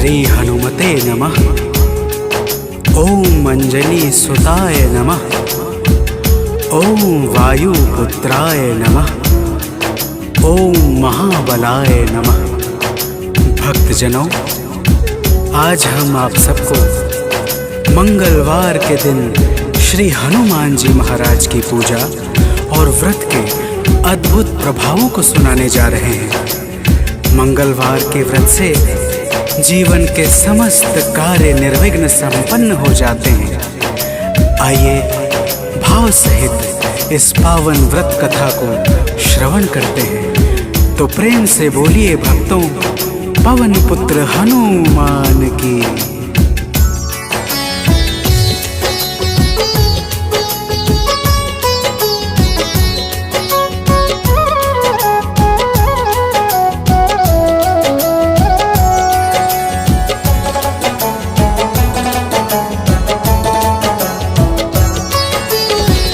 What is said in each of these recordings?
श्री हनुमते नमः। ओम अंजनी सुताय नमः। ओम वायुपुत्राय नमः। ओम महाबलाय नमः। भक्तजनों, आज हम आप सबको मंगलवार के दिन श्री हनुमान जी महाराज की पूजा और व्रत के अद्भुत प्रभावों को सुनाने जा रहे हैं। मंगलवार के व्रत से जीवन के समस्त कार्य निर्विघ्न संपन्न हो जाते हैं। आइए भाव सहित इस पावन व्रत कथा को श्रवण करते हैं। तो प्रेम से बोलिए भक्तों, पवन पुत्र हनुमान की।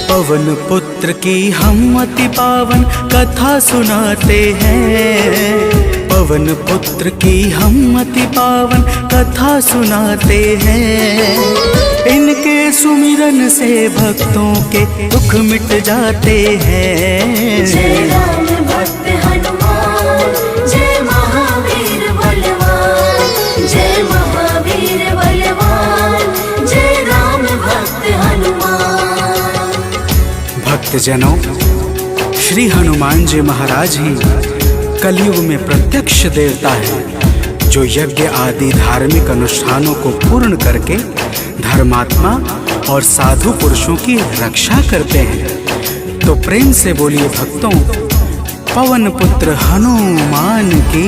पवन पुत्र की हम अति पावन कथा सुनाते हैं। पवन पुत्र की हम अति पावन कथा सुनाते हैं। इनके सुमिरन से भक्तों के दुख मिट जाते हैं। जय राम भक्त हनुमान, जय महावीर बलवान, जय महावीर बलवान, जय राम भक्त हनुमान। भक्तजनों, श्री हनुमान जी महाराज ही कलयुग में प्रत्यक्ष देवता है, जो यज्ञ आदि धार्मिक अनुष्ठानों को पूर्ण करके धर्मात्मा और साधु पुरुषों की रक्षा करते हैं। तो प्रेम से बोलिए भक्तों, पवन पुत्र हनुमान की।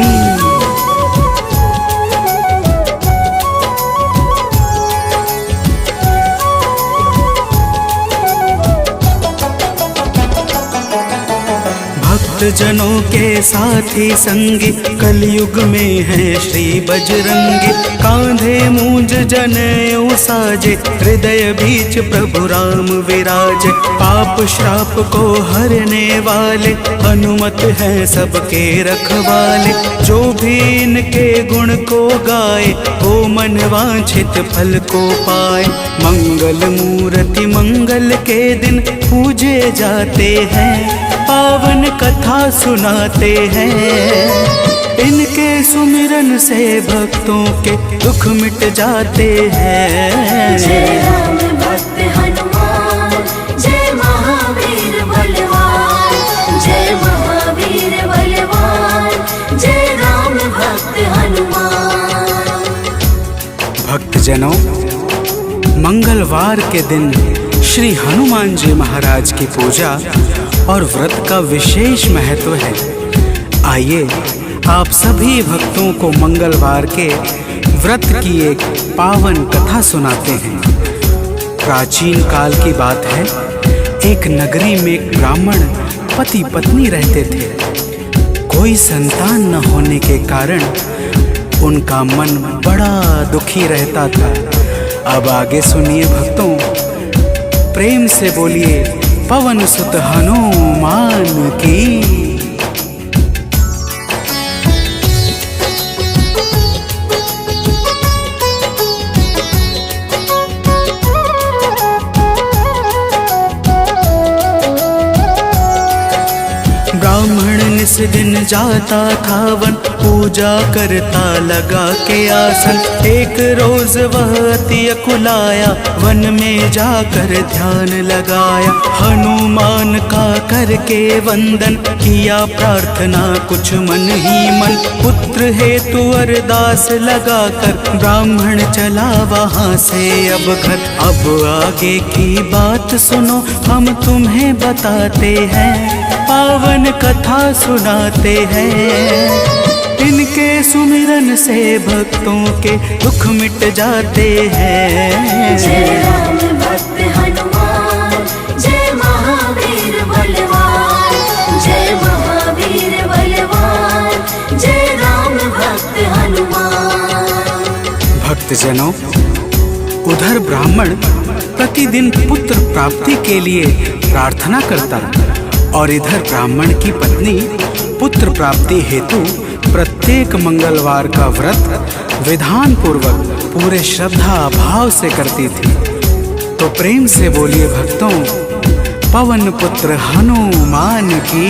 जनों के साथी संगी कलयुग में है श्री बजरंगी। कांधे मूंज जनेऊ साजे, हृदय बीच प्रभु राम विराजे। पाप श्राप को हरने वाले हनुमत है सबके रखवाले। जो भी इनके गुण को गाए, वो मन वांछित फल को पाए। मंगल मूर्ति मंगल के दिन पूजे जाते हैं। पावन कथा सुनाते हैं। इनके सुमिरन से भक्तों के दुख मिट जाते हैं। जय राम भक्त हनुमान, जय महावीर बलवान, जय महावीर बलवान, जय राम भक्त हनुमान। भक्तजनों, मंगलवार के दिन श्री हनुमान जी महाराज की पूजा और व्रत का विशेष महत्व है। आइए आप सभी भक्तों को मंगलवार के व्रत की एक पावन कथा सुनाते हैं। प्राचीन काल की बात है। एक नगरी में एक ब्राह्मण पति पत्नी रहते थे। कोई संतान न होने के कारण उनका मन बड़ा दुखी रहता था। अब आगे सुनिए भक्तों, प्रेम से बोलिए पवन सुत हनुमान की। ब्राह्मण निस दिन जाता था वन, पूजा करता लगा के आसन। एक रोज वह अति अकुलाया, वन में जाकर ध्यान लगाया। हनुमान का करके वंदन किया, प्रार्थना कुछ मन ही मन। पुत्र हेतु अरदास लगाकर ब्राह्मण चला वहाँ से अब घर। अब आगे की बात सुनो, हम तुम्हें बताते हैं। पावन कथा सुनाते हैं। इनके सुमिरन से भक्तों के दुख मिट जाते हैं। जय राम भक्त हनुमान, जय महावीर बलवान, जय महावीर बलवान, जय राम भक्त हनुमान। भक्तजनों, उधर ब्राह्मण प्रतिदिन पुत्र प्राप्ति के लिए प्रार्थना करता और इधर ब्राह्मण की पत्नी पुत्र प्राप्ति हेतु प्रत्येक मंगलवार का व्रत विधान पूर्वक पूरे श्रद्धा भाव से करती थी। तो प्रेम से बोलिए भक्तों, पवन पुत्र हनुमान की।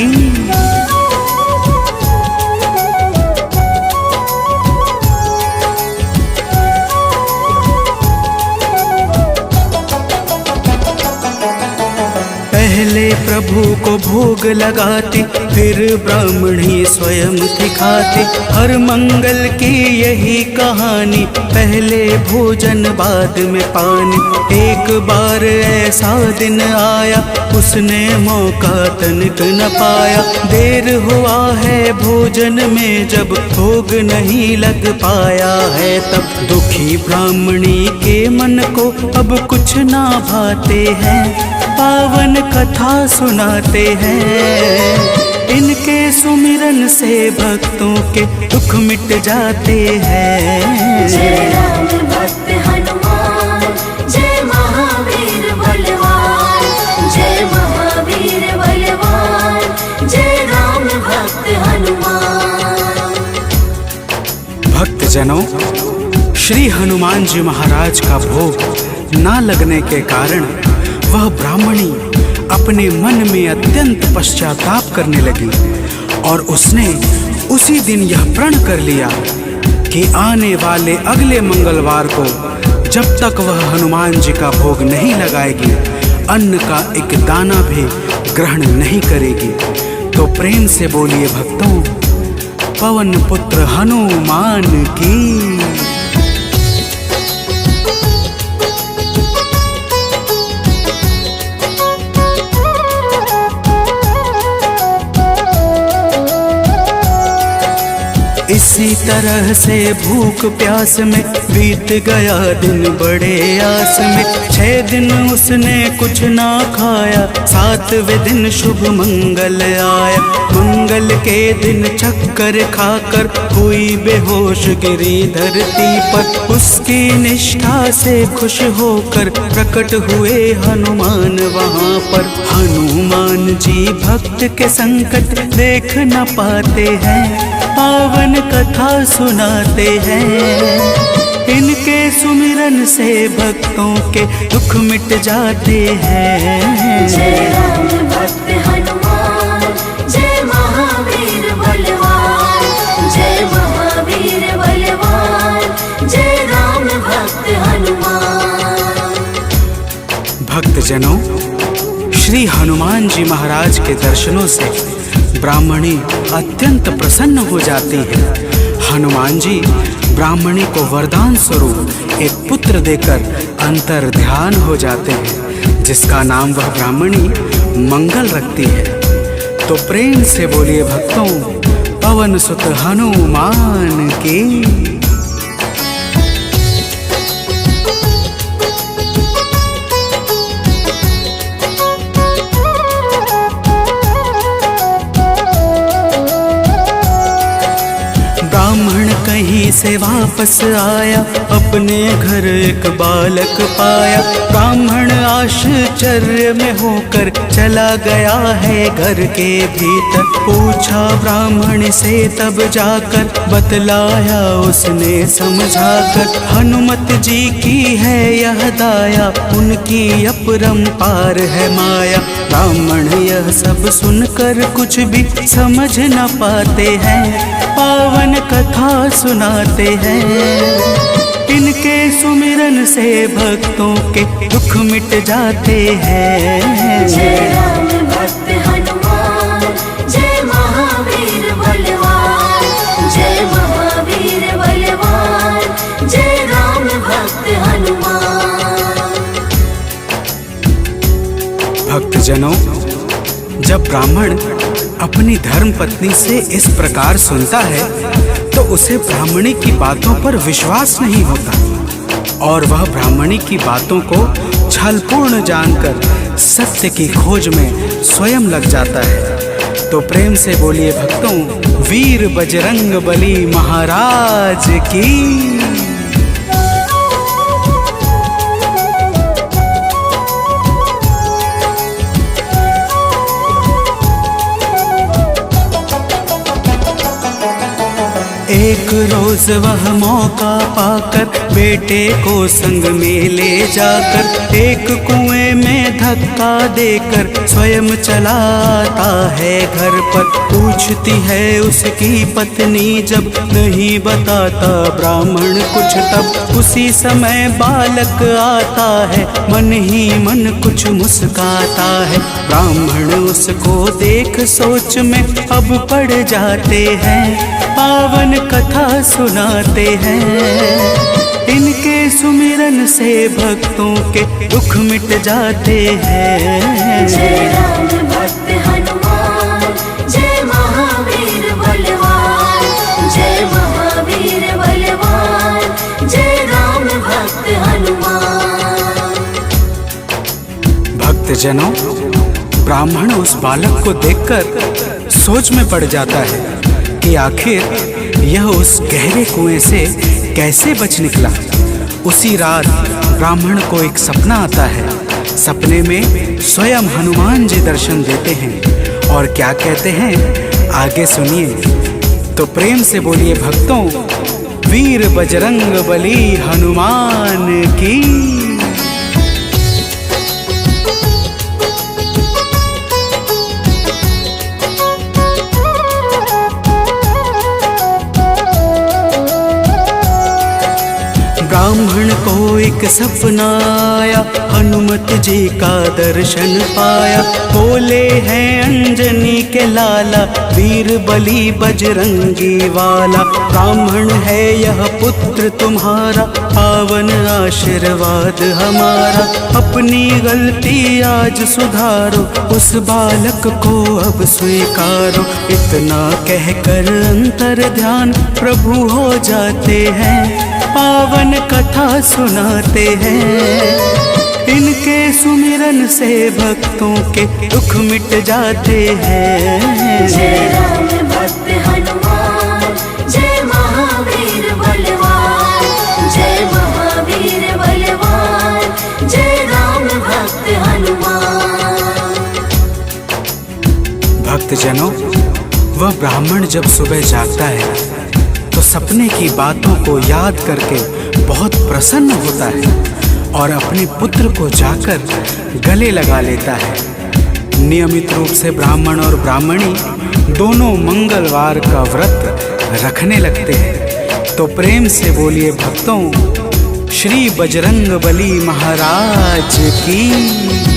पहले प्रभु को भोग लगाते, फिर ब्राह्मणी स्वयं थी खाते। हर मंगल की यही कहानी, पहले भोजन बाद में पानी। एक बार ऐसा दिन आया, उसने मौका तनिक न पाया। देर हुआ है भोजन में, जब भोग नहीं लग पाया है तब। दुखी ब्राह्मणी के मन को अब कुछ ना भाते हैं, पावन कथा सुनाते हैं। इनके सुमिरन से भक्तों के दुख मिट जाते हैं। जय राम भक्त हनुमान, जय महावीर बलवान, जय महावीर बलवान, जय राम भक्त हनुमान। भक्तजनों, श्री हनुमान जी महाराज का भोग ना लगने के कारण वह ब्राह्मणी अपने मन में अत्यंत पश्चाताप करने लगी और उसने उसी दिन यह प्रण कर लिया कि आने वाले अगले मंगलवार को जब तक वह हनुमान जी का भोग नहीं लगाएगी, अन्न का एक दाना भी ग्रहण नहीं करेगी। तो प्रेम से बोलिए भक्तों, पवन पुत्र हनुमान की। इसी तरह से भूख प्यास में बीत गया दिन बड़े आस में। 6 दिन उसने कुछ ना खाया, 7वें दिन शुभ मंगल आया। मंगल के दिन चक्कर खाकर हुई बेहोश गिरी धरती पर। उसकी निष्ठा से खुश होकर प्रकट हुए हनुमान वहाँ पर। हनुमान जी भक्त के संकट देख न पाते हैं, पावन कथा सुनाते हैं। इनके सुमिरन से भक्तों के दुख मिट जाते हैं। जय राम भक्त हनुमान, जय महावीर बलवान, जय महावीर बलवान, जय राम भक्त हनुमान। भक्तजनों, श्री हनुमान जी महाराज के दर्शनों से ब्राह्मणी अत्यंत प्रसन्न हो जाती है। हनुमान जी ब्राह्मणी को वरदान स्वरूप एक पुत्र देकर अंतर ध्यान हो जाते हैं, जिसका नाम वह ब्राह्मणी मंगल रखती है। तो प्रेम से बोलिए भक्तों, पवन सुत हनुमान की। ब्राह्मण कहीं से वापस आया, अपने घर एक बालक पाया। ब्राह्मण आश्चर्य में होकर चला गया है घर के भीतर। पूछा ब्राह्मण से तब जाकर, बतलाया उसने समझाकर। हनुमत जी की है यह दाया, उनकी अपरंपार है माया। ब्राह्मण यह सब सुनकर कुछ भी समझ न पाते हैं, पावन कथा सुनाते हैं। इनके सुमिरन से भक्तों के दुख मिट जाते हैं। जय राम भक्त हनुमान, जय महावीर बलवान, जय महावीर बलवान, जय राम भक्त हनुमान। भक्तजनों, जब ब्राह्मण अपनी धर्म पत्नी से इस प्रकार सुनता है तो उसे ब्राह्मणी की बातों पर विश्वास नहीं होता और वह ब्राह्मणी की बातों को छलपूर्ण जानकर सत्य की खोज में स्वयं लग जाता है। तो प्रेम से बोलिए भक्तों, वीर बजरंग बली महाराज की। एक रोज वह मौका पाकर बेटे को संग में ले जाकर एक कुएं में धक्का देकर स्वयं चलाता है घर पर। पूछती है उसकी पत्नी जब नहीं बताता ब्राह्मण कुछ, तब उसी समय बालक आता है मन ही मन कुछ मुस्काता है। ब्राह्मण उसको देख सोच में अब पड़ जाते हैं, पावन कथा सुनाते हैं। इनके सुमिरन से भक्तों के दुख मिट जाते हैं। जय राम भक्त हनुमान, जय महावीर बलवान, जय महावीर बलवान, जय राम भक्त हनुमान। भक्तजनों, ब्राह्मण उस बालक को देखकर सोच में पड़ जाता है कि आखिर यह उस गहरे कुएं से कैसे बच निकला। उसी रात ब्राह्मण को एक सपना आता है। सपने में स्वयं हनुमान जी दर्शन देते हैं और क्या कहते हैं आगे सुनिए। तो प्रेम से बोलिए भक्तों, वीर बजरंग बली हनुमान की। ब्राह्मण को एक सपना आया, हनुमत जी का दर्शन पाया। बोले हैं अंजनी के लाला, वीर बली बजरंगी वाला। ब्राह्मण है यह पुत्र तुम्हारा, पावन आशीर्वाद हमारा। अपनी गलती आज सुधारो, उस बालक को अब स्वीकारो। इतना कहकर अंतर ध्यान प्रभु हो जाते हैं, पावन कथा सुनाते हैं। इनके सुमिरन से भक्तों के दुख मिट जाते हैं। जय राम भक्त हनुमान, जय महावीर बलवान, जय महावीर बलवान, जय राम भक्त हनुमान। भक्तजनों, वह ब्राह्मण जब सुबह जागता है तो सपने की बातों को याद करके बहुत प्रसन्न होता है और अपने पुत्र को जाकर गले लगा लेता है। नियमित रूप से ब्राह्मण और ब्राह्मणी दोनों मंगलवार का व्रत रखने लगते हैं। तो प्रेम से बोलिए भक्तों, श्री बजरंग बली महाराज की।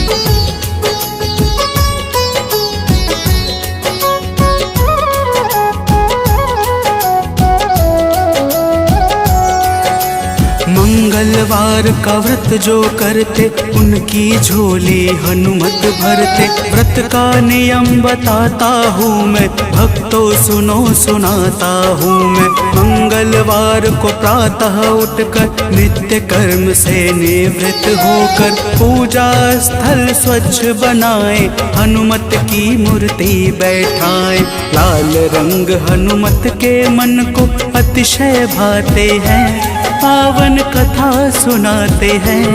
मंगलवार का व्रत जो करते उनकी झोली हनुमत भरते। व्रत का नियम बताता हूँ मैं, भक्तों सुनो सुनाता हूँ मैं। मंगलवार को प्रातः उठकर नित्य कर्म से निवृत्त होकर पूजा स्थल स्वच्छ बनाए, हनुमत की मूर्ति बैठाए। लाल रंग हनुमत के मन को अतिशय भाते हैं, पावन कथा सुनाते हैं।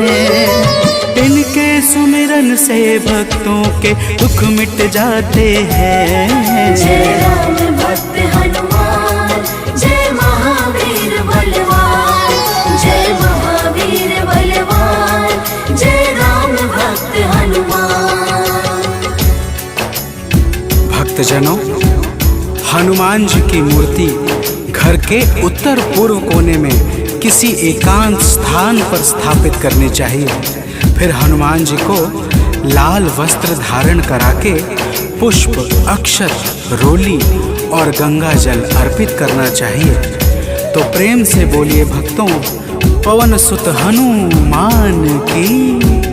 इनके सुमिरन से भक्तों के दुख मिट जाते हैं। जय राम भक्त हनुमान, जय महावीर बलवान, जय महावीर बलवान, जय राम भक्त हनुमान। भक्तजनों, हनुमान जी की मूर्ति घर के उत्तर पूर्व कोने में किसी एकांत स्थान पर स्थापित करनी चाहिए। फिर हनुमान जी को लाल वस्त्र धारण करा के पुष्प, अक्षत, रोली और गंगा जल अर्पित करना चाहिए। तो प्रेम से बोलिए भक्तों, पवन सुत हनुमान की।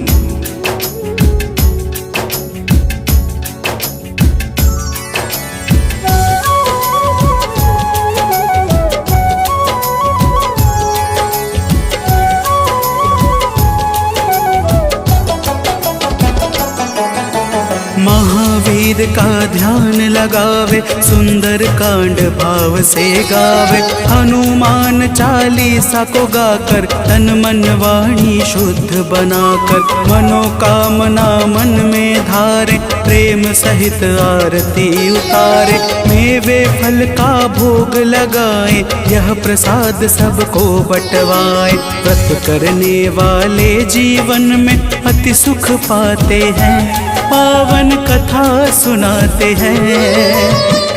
महावीर का ध्यान लगावे, सुंदर कांड भाव से गावे। हनुमान चालीसा को गाकर तन मन वाणी शुद्ध बनाकर, मनोकामना मन में धारे, प्रेम सहित आरती उतारे। मेवे फल का भोग लगाए, यह प्रसाद सबको बंटवाए। व्रत करने वाले जीवन में अति सुख पाते हैं, पावन कथा सुनाते हैं।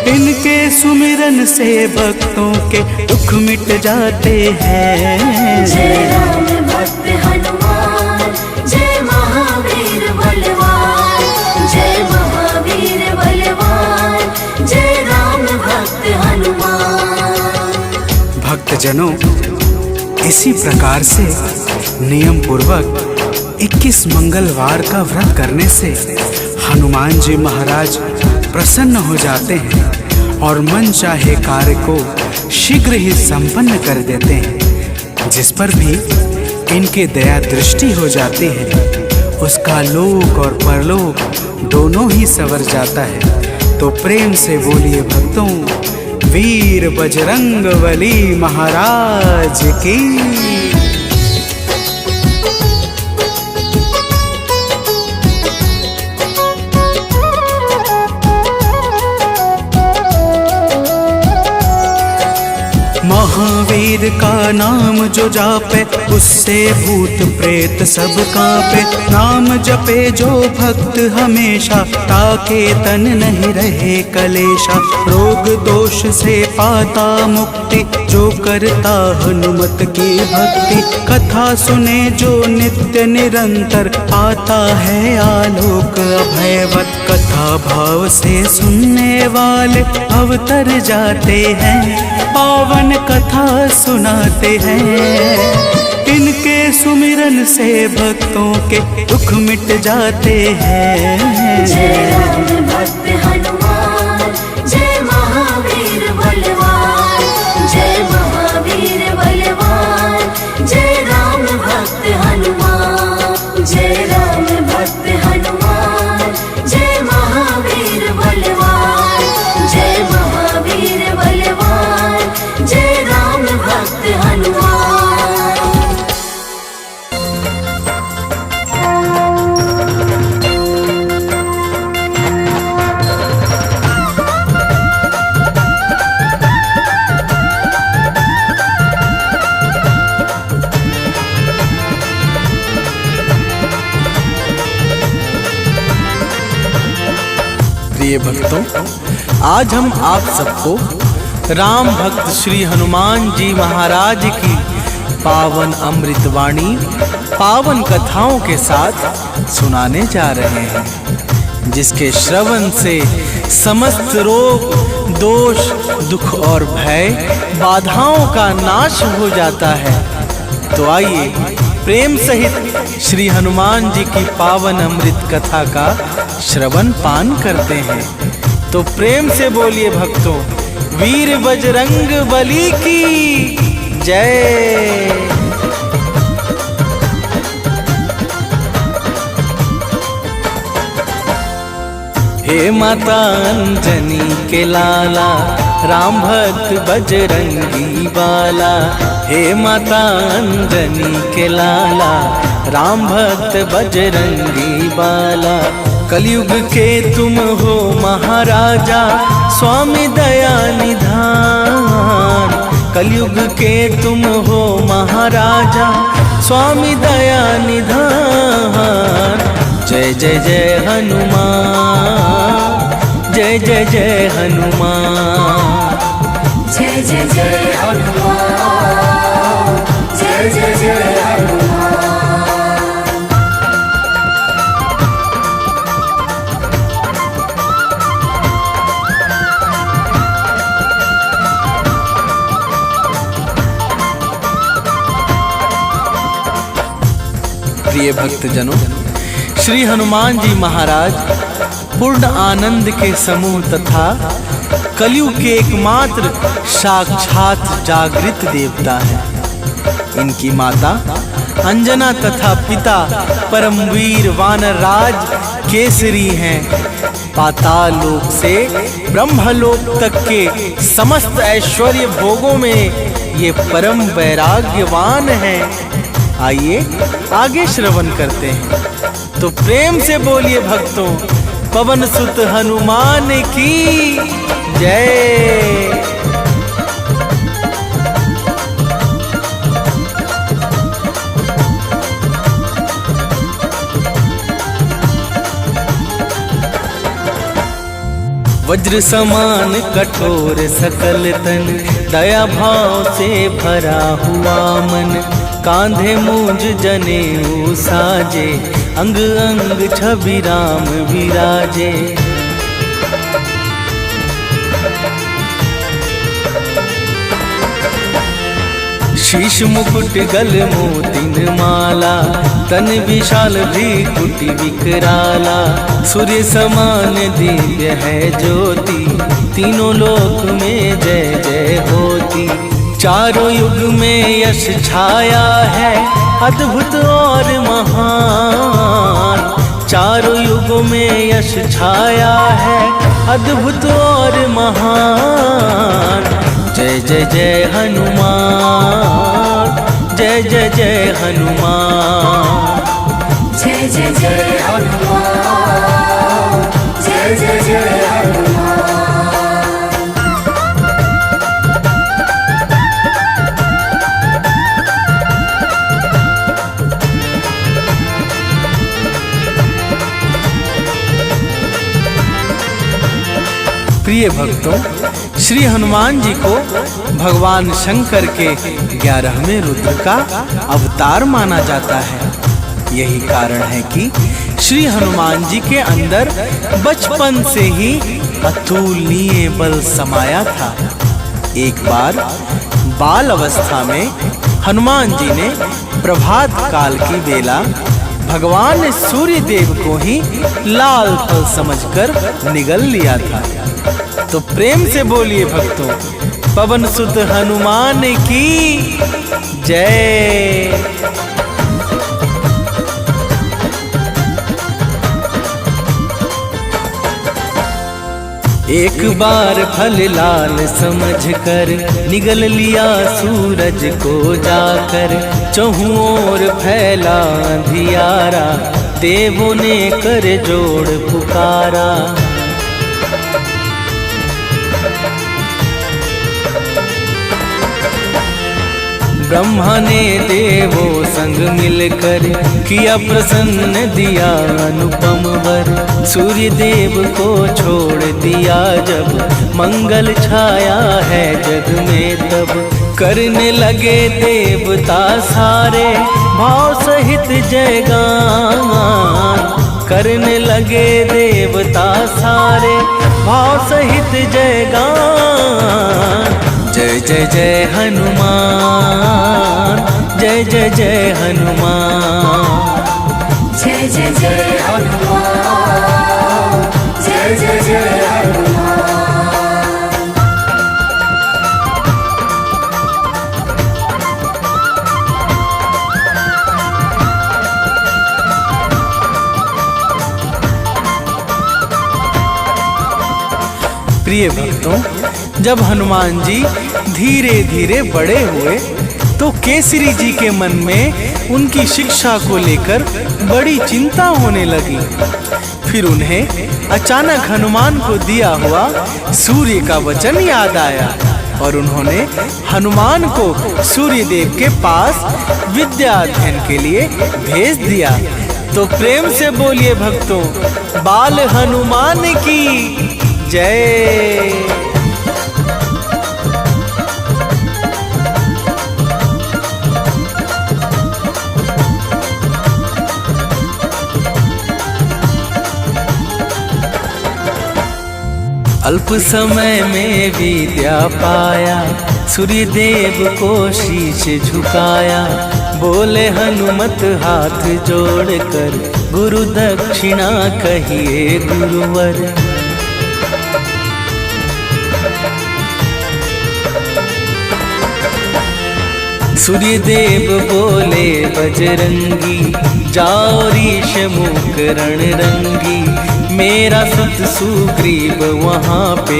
इनके सुमिरन से भक्तों के दुख मिट जाते हैं। जय राम भक्त हनुमान, जय महावीर बलवान, जय महावीर बलवान, जय राम भक्त हनुमान। भक्तजनों, इसी प्रकार से नियम पूर्वक 21 मंगलवार का व्रत करने से हनुमान जी महाराज प्रसन्न हो जाते हैं और मन चाहे कार्य को शीघ्र ही संपन्न कर देते हैं। जिस पर भी इनके दया दृष्टि हो जाती है, उसका लोक और परलोक दोनों ही संवर जाता है। तो प्रेम से बोलिए भक्तों, वीर बजरंगबली महाराज की। महावीर का नाम जो जापे, उससे भूत प्रेत सब कांपे। नाम जपे जो भक्त हमेशा, ताके तन नहीं रहे कलेशा। रोग दोष से पाता मुक्ति, जो करता हनुमत की भक्ति। कथा सुने जो नित्य निरंतर, आता है आलोक अभयवत। कथा भाव से सुनने वाले अवतर जाते हैं, पावन कथा सुनाते हैं। इनके सुमिरन से भक्तों के दुख मिट जाते हैं। जय राम भक्त हनुमान, जय महावीर बलवान, जय महावीर बलवान, जय राम भक्त हनुमान। जय राम भक्त हनुमान, जय महावीर बलवान, जय महावीर बलवान, जय राम भक्त हनुमान। प्रिय भक्तों, आज हम आप सबको राम भक्त श्री हनुमान जी महाराज की पावन अमृतवाणी, पावन कथाओं के साथ सुनाने जा रहे हैं, जिसके श्रवण से समस्त रोग दोष दुख और भय बाधाओं का नाश हो जाता है। तो आइए प्रेम सहित श्री हनुमान जी की पावन अमृत कथा का श्रवण पान करते हैं। तो प्रेम से बोलिए भक्तों, वीर बजरंग बली की जय। हे माता अंजनी के लाला, राम भक्त बजरंगी बाला। हे माता अंजनी के लाला, राम भक्त बजरंगी बाला। कलयुग के तुम हो महाराजा, स्वामी दया निधान। कलयुग के तुम हो महाराजा, स्वामी दया निधान। जय जय जय हनुमान, जय जय जय हनुमान। जय जय जय हनुमान, जय जय जय हनुमान। प्रिय भक्तजनों, श्री हनुमान जी महाराज पूर्ण आनंद के समूह तथा कलयुग के एकमात्र साक्षात जागृत देवता हैं। इनकी माता अंजना तथा पिता परमवीर वानर राज केसरी हैं। पाताल लोक से ब्रह्मलोक तक के समस्त ऐश्वर्य भोगों में ये परम वैराग्यवान है। आइए आगे श्रवण करते हैं। तो प्रेम से बोलिए भक्तों, पवन सुत हनुमान की जय। वज्र समान कठोर सकल तन, दया भाव से भरा हुआ मन, कांधे मूंज जनेऊ साजे, अंग अंग छवि राम विराजे। शीश मुकुट गल मोतिन माला, तन विशाल भ्रिकुटि विकराला, सूर्य समान दिव्य है ज्योति, तीनों लोक में जय जय होती। चारों युग में यश छाया है, अद्भुत और महान। चारों युगों में यश छाया है, अद्भुत और महान। जय जय जय हनुमान, जय जय जय हनुमान। जय जय जय हनुमान, जय जय जय हनुमान। प्रिय भक्तों, श्री हनुमान जी को भगवान शंकर के 11वें रुद्र का अवतार माना जाता है। यही कारण है कि श्री हनुमान जी के अंदर बचपन से ही अतुलनीय बल समाया था। एक बार बाल अवस्था में हनुमान जी ने प्रभात काल की बेला भगवान सूर्य देव को ही लाल फल समझकर निगल लिया था। तो प्रेम से बोलिए भक्तों, पवन सुत हनुमान की जय। एक बार फल लाल समझकर निगल लिया सूरज को जाकर, चहुं ओर फैला अंधियारा, देवों ने कर जोड़ पुकारा। ब्रह्मा ने देवों संग मिलकर किया प्रसन्न, दिया अनुपम वर। सूर्य देव को छोड़ दिया जब, मंगल छाया है जग में तब। करने लगे देवता सारे भाव सहित जयगान, करने लगे देवता सारे भाव सहित जयगान। जय जय जय हनुमान, जय जय जय हनुमान। जय जय जय हनुमान, जय जय जय हनुमान। प्रिय भक्तों, जब हनुमान जी धीरे धीरे बड़े हुए तो केसरी जी के मन में उनकी शिक्षा को लेकर बड़ी चिंता होने लगी। फिर उन्हें अचानक हनुमान को दिया हुआ सूर्य का वचन याद आया और उन्होंने हनुमान को सूर्य देव के पास विद्या अध्ययन के लिए भेज दिया। तो प्रेम से बोलिए भक्तों, बाल हनुमान की जय। अल्प समय में विद्या पाया, सूर्य देव को शीश झुकाया। बोले हनुमत हाथ जोड़कर, गुरु दक्षिणा कहिए गुरुवर। सूर्य देव बोले बजरंगी, जाओ ऋष मुख रणरंगी। मेरा सुत सुग्रीव वहाँ पे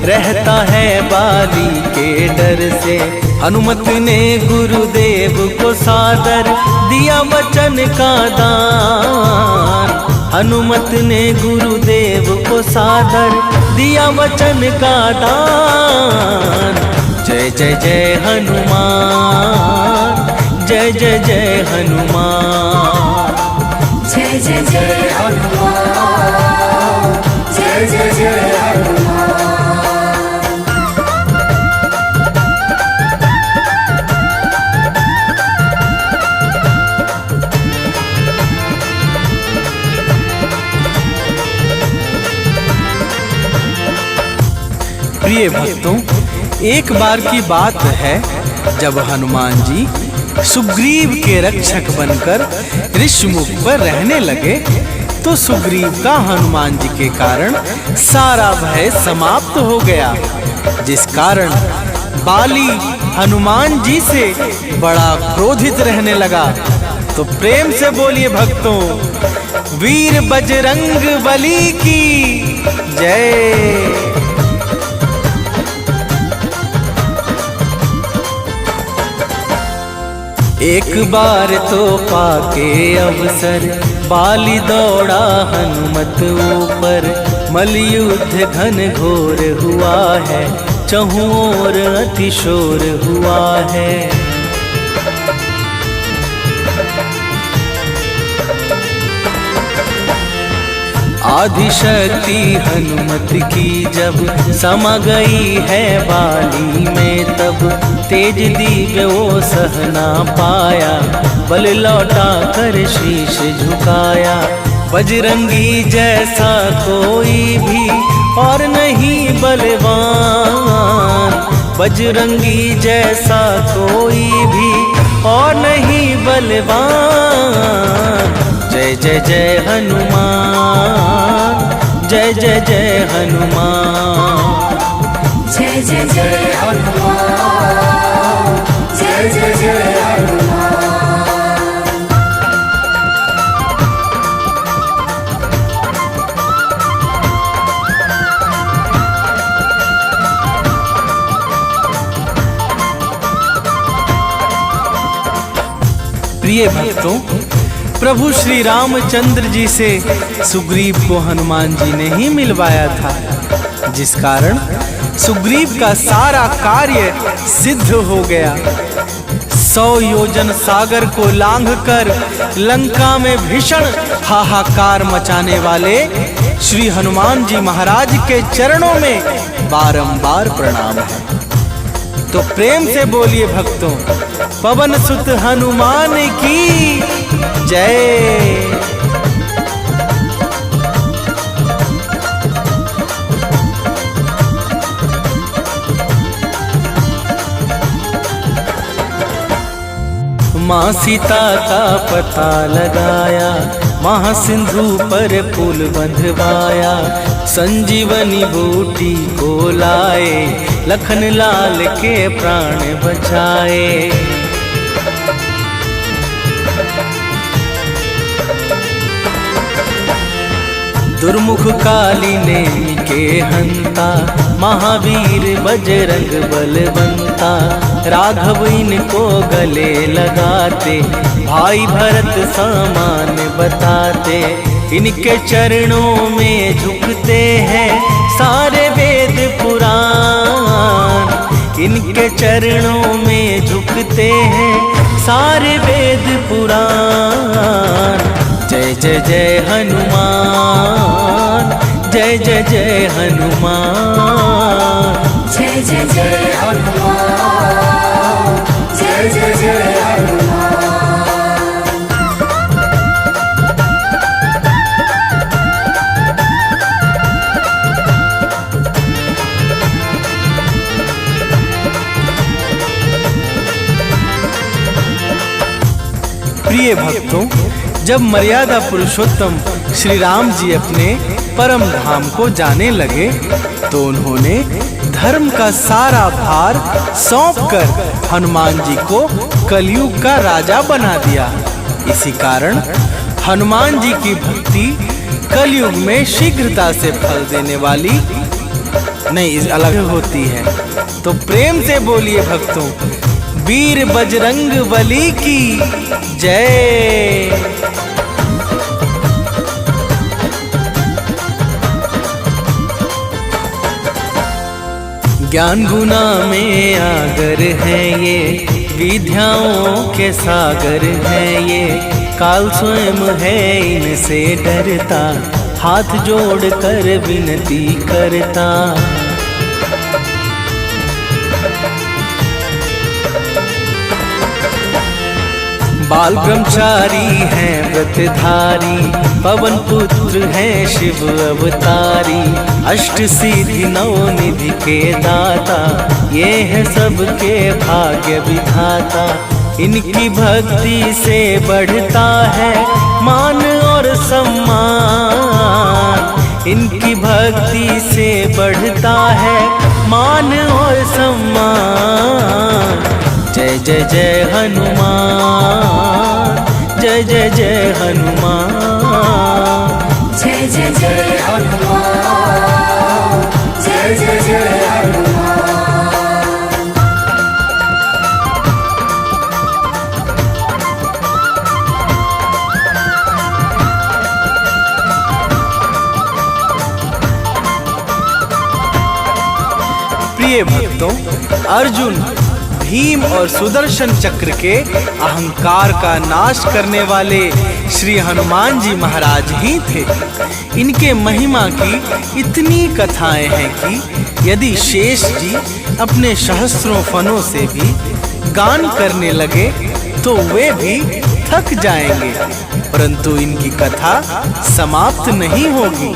रहता है बाली के डर से। हनुमत ने गुरुदेव को सादर दिया वचन का दान। हनुमत ने गुरुदेव को सादर दिया वचन का दान। जय जय जय हनुमान, जय जय जय हनुमान। जय जय जय हनुमान, जय जय जय हनुमान। प्रिय भक्तों, एक बार की बात है जब हनुमान जी सुग्रीव के रक्षक बनकर ऋषमुख पर रहने लगे, तो सुग्रीव का हनुमान जी के कारण सारा भय समाप्त हो गया, जिस कारण बाली हनुमान जी से बड़ा क्रोधित रहने लगा। तो प्रेम से बोलिए भक्तों, वीर बजरंग बली की जय। एक बार तो पाके अवसर बाली दौड़ा हनुमत ऊपर। मलयुद्ध घन घोर हुआ है, चहुं ओर अतिशोर हुआ है। आदिशक्ति हनुमत की जब समा गई है बाली में, तब तेज दिव्य वो सहना पाया। बल लौटा कर शीश झुकाया, बजरंगी जैसा कोई भी और नहीं बलवान। बजरंगी जैसा कोई भी और नहीं बलवान। जय जय जय हनुमान, जय जय जय हनुमान। जय जय जय हनुमान, जय जय जय हनुमान। प्रिय भक्तों, प्रभु श्री रामचंद्र जी से सुग्रीव को हनुमान जी ने ही मिलवाया था, जिस कारण सुग्रीव का सारा कार्य सिद्ध हो गया। 100 योजन सागर को लांघकर लंका में भीषण हाहाकार मचाने वाले श्री हनुमान जी महाराज के चरणों में बारंबार प्रणाम है। तो प्रेम से बोलिए भक्तों, पवन सुत हनुमान की जय। माँ सीता का पता लगाया, महासिंधु पर पुल बंधवाया। संजीवनी बूटी को लाए, लखन लाल के प्राण बचाए। दुर्मुख काली नेमि के हंता, महावीर बजरंग बलवंता। राघव इनको गले लगाते, भाई भरत समान बताते। इनके चरणों में झुकते हैं सारे वेद पुराण। इनके चरणों में झुकते हैं सारे वेद पुराण। जय जय जय हनुमान, जय जय जय हनुमान। जय जय जय हनुमान, जय जय जय हनुमान। प्रिय भक्तों, जब मर्यादा पुरुषोत्तम श्री राम जी अपने परम धाम को जाने लगे, तो उन्होंने धर्म का सारा भार सौंपकर हनुमान जी को कलयुग का राजा बना दिया। इसी कारण हनुमान जी की भक्ति कलयुग में शीघ्रता से फल देने वाली नहीं अलग होती है। तो प्रेम से बोलिए भक्तों, वीर बजरंग बली की जय। ज्ञान गुना में आगर है ये, विद्याओं के सागर है ये, काल स्वयं है इनसे डरता, हाथ जोड़ कर विनती करता। बाल ब्रह्मचारी हैं व्रतधारी, पवन पुत्र हैं शिव अवतारी, अष्ट सिद्धि नौ निधि के दाता, ये है सबके भाग्य विधाता। इनकी भक्ति से बढ़ता है मान और सम्मान, इनकी भक्ति से बढ़ता है मान और सम्मान। जय जय जय हनुमान, जय जय जय हनुमान, जय जय जय हनुमान, जय जय जय हनुमान। प्रिय भक्तों, अर्जुन भीम और सुदर्शन चक्र के अहंकार का नाश करने वाले श्री हनुमान जी महाराज ही थे। इनके महिमा की इतनी कथाएं हैं कि यदि शेष जी अपने सहस्त्रों फनों से भी गान करने लगे तो वे भी थक जाएंगे, परंतु इनकी कथा समाप्त नहीं होगी।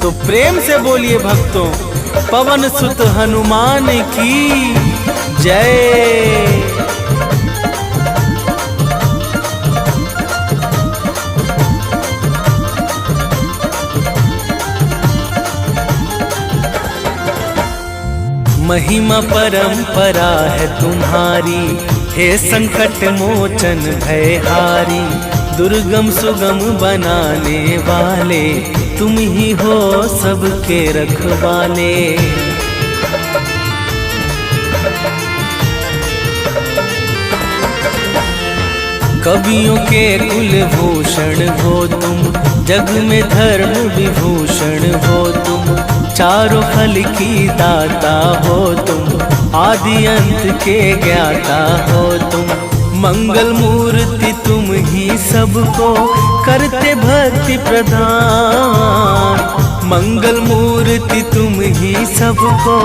तो प्रेम से बोलिए भक्तों, पवन सुत हनुमान की जय। महिमा परंपरा है तुम्हारी, हे संकट मोचन भयहारी, दुर्गम सुगम बनाने वाले, तुम ही हो सबके रखवाले। कवियों के कुलभूषण हो तुम, जग में धर्म विभूषण हो तुम, चारों फल की दाता हो तुम, आदि अंत के ज्ञाता हो तुम। मंगल मूर्ति तुम ही सबको करते भक्ति प्रदान, मंगल मूर्ति तुम ही सबको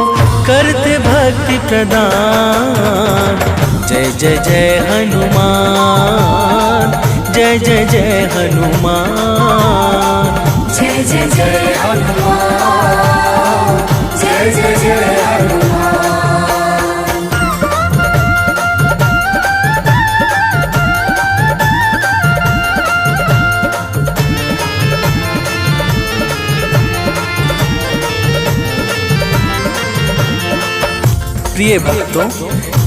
करते भक्ति प्रदान। जय जय जय हनुमान, जय जय जय हनुमान, जय जय जय हनुमान, जय जय जय हनुमान। प्रिय भक्तों,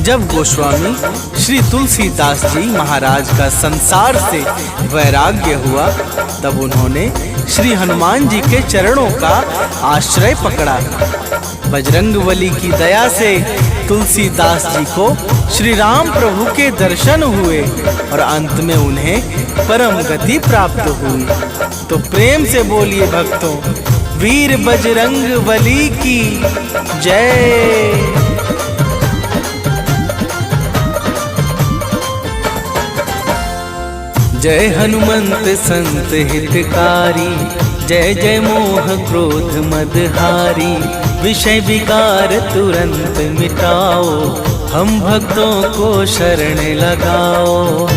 जब गोस्वामी श्री तुलसीदास जी महाराज का संसार से वैराग्य हुआ, तब उन्होंने श्री हनुमान जी के चरणों का आश्रय पकड़ा। बजरंगबली की दया से तुलसीदास जी को श्री राम प्रभु के दर्शन हुए और अंत में उन्हें परम गति प्राप्त हुई। तो प्रेम से बोलिए भक्तों, वीर बजरंगबली की जय। जय हनुमंत संत हितकारी, जय जय मोह क्रोध मदहारी, विषय विकार तुरंत मिटाओ, हम भक्तों को शरण लगाओ।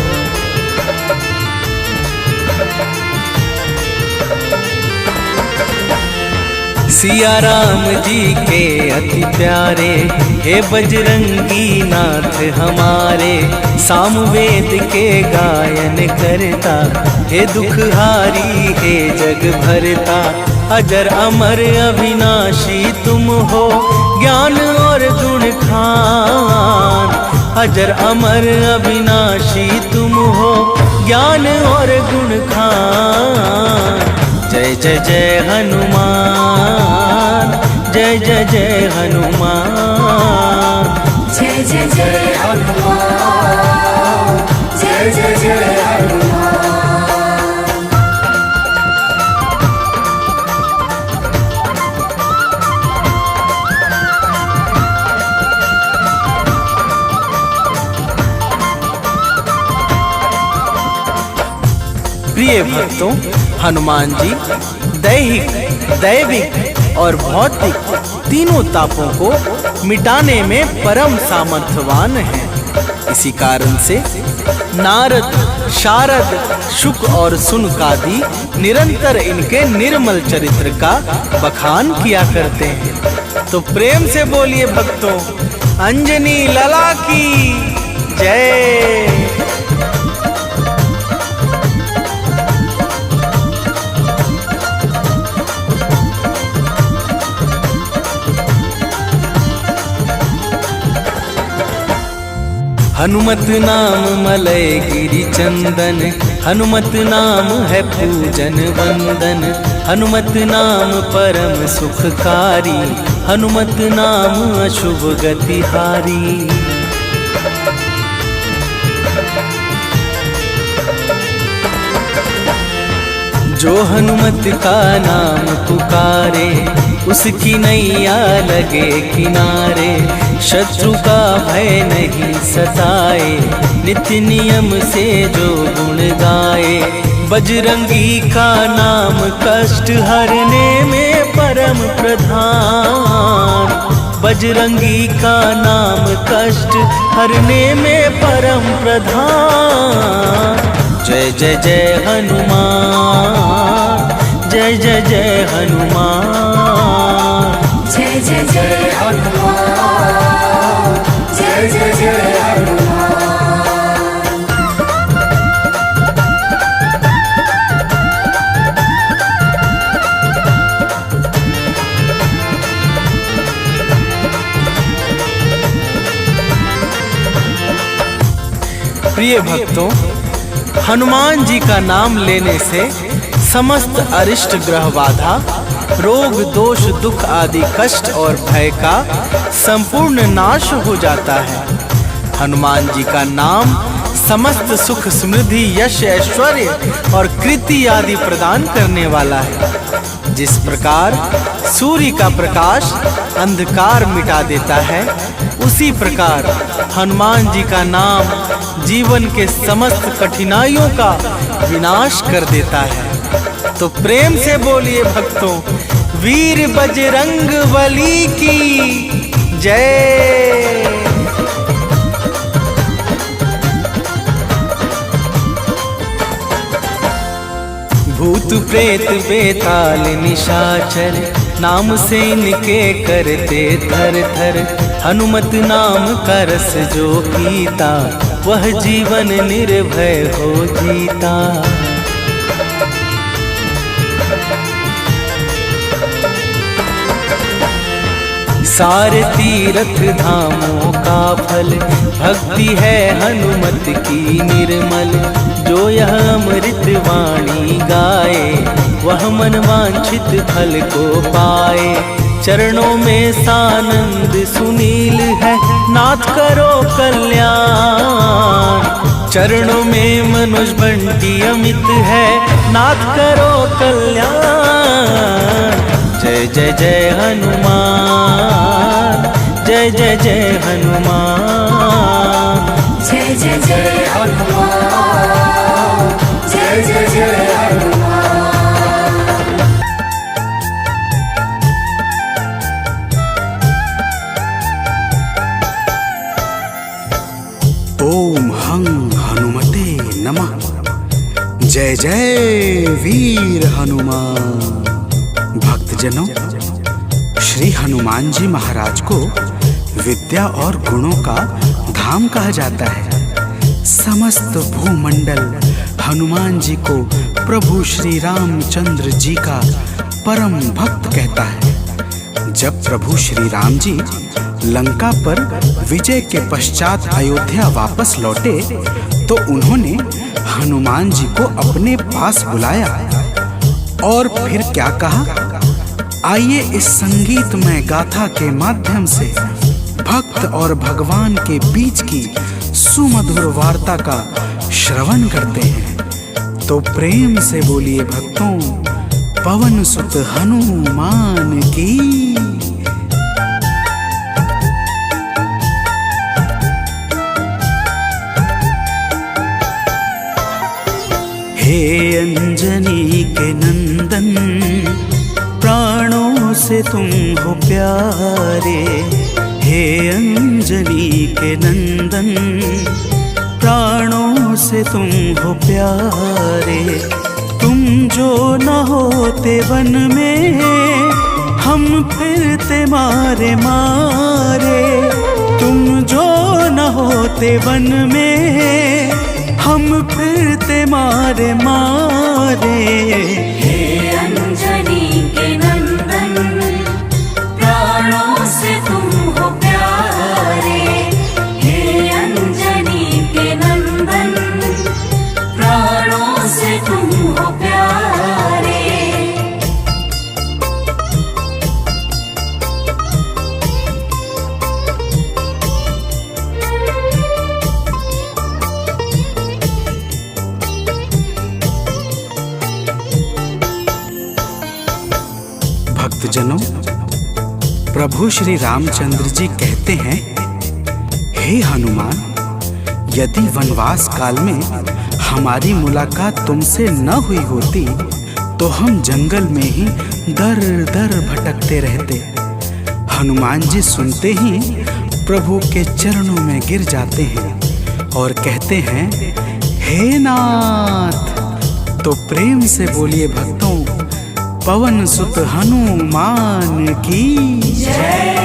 सिया राम जी के अति प्यारे, हे बजरंगी नाथ हमारे, सामवेद के गायन करता, हे दुखहारी हे जग भरता, अजर अमर अविनाशी तुम हो, ज्ञान और गुण खान, अजर अमर अविनाशी तुम हो, ज्ञान और गुण खान। जय जय जय जय हनुमान, जय जय जय हनुमान। जय जय जय हनुमान, जय जय जय हनुमान। प्रिय भक्तों, हनुमान जी दैहिक, दैविक और भौतिक तीनों तापों को मिटाने में परम सामर्थ्यवान हैं। इसी कारण से नारद, शारद, शुक और सुनकादि निरंतर इनके निर्मल चरित्र का बखान किया करते हैं। तो प्रेम से बोलिए भक्तों, अंजनी लला की जय। हनुमत नाम मलय गिरि चंदन, हनुमत नाम है पूजन वंदन। हनुमत नाम परम सुखकारी, हनुमत नाम अशुभ गतिहारी। जो हनुमत का नाम पुकारे, उसकी नैया लगे किनारे। शत्रु का भय नहीं सताए, नित्य नियम से जो गुण गाए। बजरंगी का नाम कष्ट हरने में परम प्रधान। बजरंगी का नाम कष्ट हरने में परम प्रधान। जय जय जय हनुमान, जय जय जय हनुमान। जय जय जय हनुमान, जय जय जय हनुमान। प्रिय भक्तों, हनुमान जी का नाम लेने से समस्त अरिष्ट ग्रह बाधा, रोग दोष दुख आदि कष्ट और भय का संपूर्ण नाश हो जाता है। हनुमान जी का नाम समस्त सुख समृद्धि यश ऐश्वर्य और कृति आदि प्रदान करने वाला है। जिस प्रकार सूर्य का प्रकाश अंधकार मिटा देता है, उसी प्रकार हनुमान जी का नाम जीवन के समस्त कठिनाइयों का विनाश कर देता है। तो प्रेम से बोलिए भक्तों, वीर बजरंग बली की जय। भूत प्रेत बेताल निशाचर, नाम से इनके करते थर थर। हनुमत नाम का रस जो पीता, वह जीवन निर्भय हो जीता। सारे तीर्थ धामों का फल, भक्ति है हनुमत की निर्मल। जो यह अमृत वाणी गाए, वह मन वांछित फल को पाए। चरणों में सानंद सुनील है, नाथ करो कल्याण। चरणों में मनुज बंटी अमित है, नाथ करो कल्याण। जय जय जय हनुमान, जय जय जय हनुमान। जय जय जय हनुमान, जय जय जय हनुमान। ओम हं हनुमते नमः। जय जय वीर हनुमान। भक्तजनों, श्री हनुमान जी महाराज को विद्या और गुणों का धाम कहा जाता है। समस्त भूमंडल हनुमान जी को प्रभु श्री रामचंद्र जी का परम भक्त कहता है। जब प्रभु श्री राम जी लंका पर विजय के पश्चात अयोध्या वापस लौटे, तो उन्होंने हनुमान जी को अपने पास बुलाया और फिर क्या कहा? आइए इस संगीतमय गाथा के माध्यम से भक्त और भगवान के बीच की सुमधुर वार्ता का श्रवण करते हैं। तो प्रेम से बोलिए भक्तों, पवन सुत हनुमान की। हे अंजनी के नंदन, प्राणों से तुम हो प्यारे। हे अंजनी के नंदन, प्राणों से तुम हो प्यारे। तुम जो न होते वन में, हम फिरते मारे मारे। तुम जो न होते वन में, हम फिरते मारे मारे। हे अंजनी के नंदन, प्राणों से तुम हो प्यारे। हे अंजनी के नंदन, प्राणों से तुम हो प्यारे। भक्तजनों, प्रभु श्री रामचंद्र जी कहते हैं, हे हनुमान, यदि वनवास काल में हमारी मुलाकात तुमसे न हुई होती तो हम जंगल में ही दर दर भटकते रहते। हनुमान जी सुनते ही प्रभु के चरणों में गिर जाते हैं और कहते हैं, हे नाथ। तो प्रेम से बोलिए भक्तों, पवन सुत हनुमान की जय।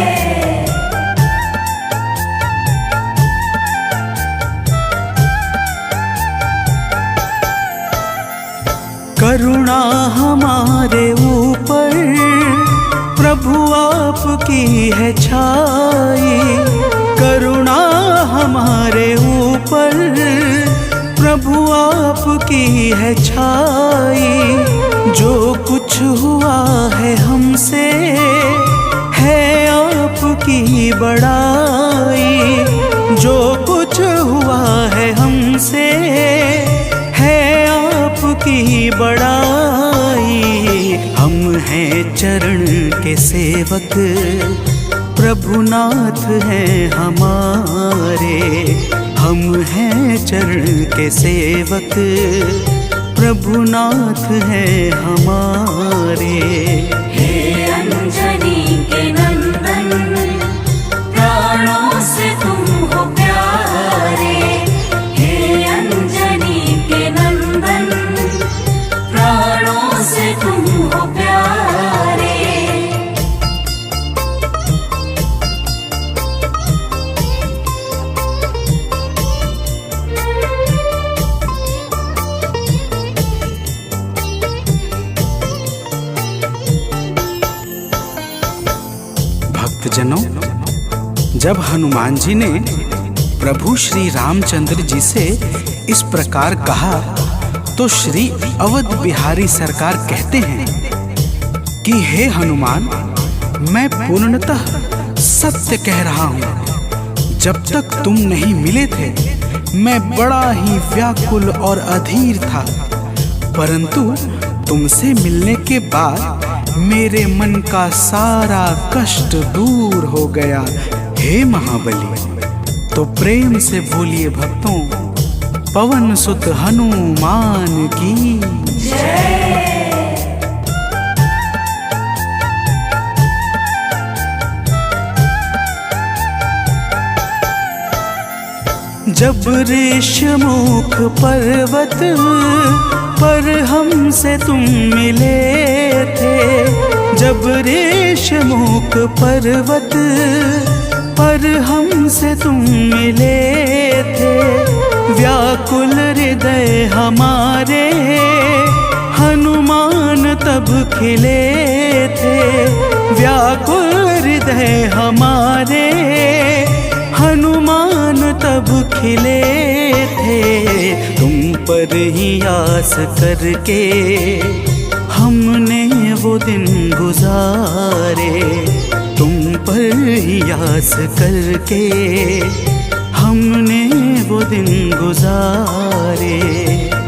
करुणा हमारे ऊपर प्रभु आपकी है छाई। करुणा हमारे ऊपर प्रभु आपकी है छाई। जो कुछ हुआ है हमसे है आपकी बड़ाई। जो कुछ हुआ है हमसे है आपकी बड़ाई। हम हैं चरण के सेवक, प्रभुनाथ हैं हमारे। हम हैं चरण के सेवक, प्रभुनाथ हैं हमारे। हे अंजनी के नंदन, प्राणों से तुम हो प्यारे। हे अंजनी के नंदन, प्राणों से तुम हो प्यारे। भक्तजनों, जब हनुमान जी ने प्रभु श्री रामचंद्र जी से इस प्रकार कहा तो श्री अवध बिहारी सरकार कहते हैं कि हे हनुमान, मैं पूर्णतः सत्य कह रहा हूँ। जब तक तुम नहीं मिले थे मैं बड़ा ही व्याकुल और अधीर था, परंतु तुमसे मिलने के बाद मेरे मन का सारा कष्ट दूर हो गया। हे महाबली। तो प्रेम से बोलिए भक्तों, पवन सुत हनुमान की जय। जब ऋषमुख पर्वत पर हमसे तुम मिले थे। जब ऋषमुख पर्वत पर हमसे तुम मिले थे। व्याकुल हृदय हमारे हनुमान तब खिले थे। व्याकुल हृदय हमारे हनुमान तब खिले थे। तुम पर ही आस करके हमने वो दिन गुजारे तुम पर ही आस करके, हमने वो दिन गुजारे।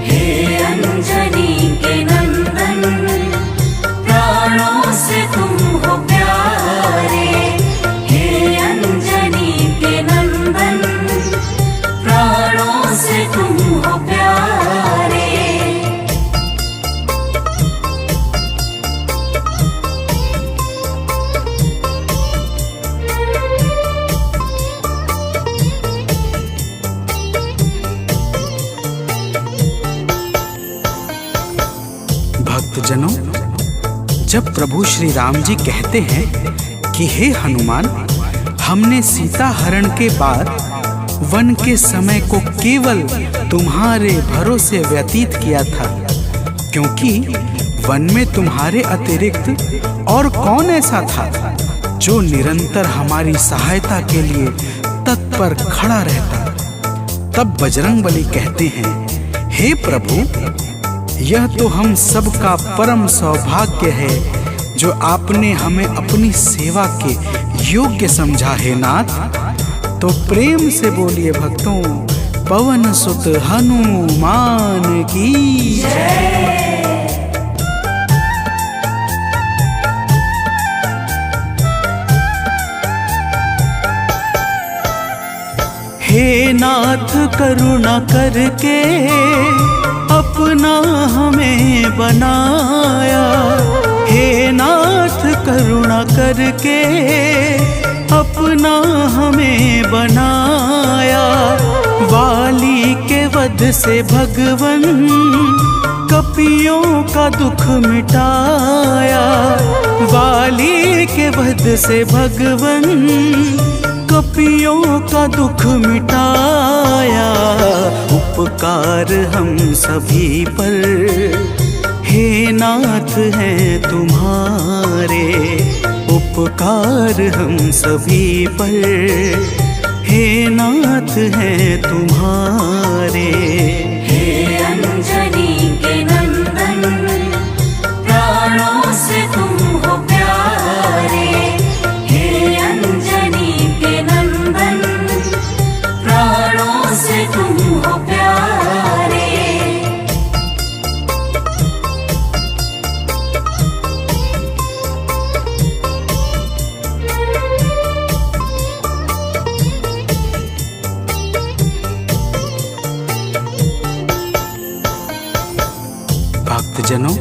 हे अंजनी के नंदन, प्राणों से तुम हो प्यारे। हे अंजनी के नंदन, प्राणों से तुम हो प्यारे। भक्तजनों, जब प्रभु श्री राम जी कहते हैं कि हे हनुमान, हमने सीता हरण के बाद वन के समय को केवल तुम्हारे भरोसे व्यतीत किया था, क्योंकि वन में तुम्हारे अतिरिक्त और कौन ऐसा था जो निरंतर हमारी सहायता के लिए तत्पर खड़ा रहता। तब बजरंगबली कहते हैं, हे प्रभु, यह तो हम सबका परम सौभाग्य है जो आपने हमें अपनी सेवा के योग्य समझा है नाथ। तो प्रेम से बोलिए भक्तों, पवन सुत हनुमान की जय। हे नाथ करुणा करके अपना हमें बनाया, हे नाथ करुणा करके अपना हमें बनाया। वाली के वध से भगवन कपियों का दुख मिटाया, वाली के वध से भगवन कपियों का दुख मिटाया। उपकार हम सभी पर हे नाथ हैं तुम्हारे, उपकार हम सभी पर हे नाथ हैं तुम्हारे। हे अंजनी के नंदन, प्राणों से तुम हो प्यारे। हे अंजनी के नंदन, प्राणों से तुम हो प्यारे। भक्तजनों,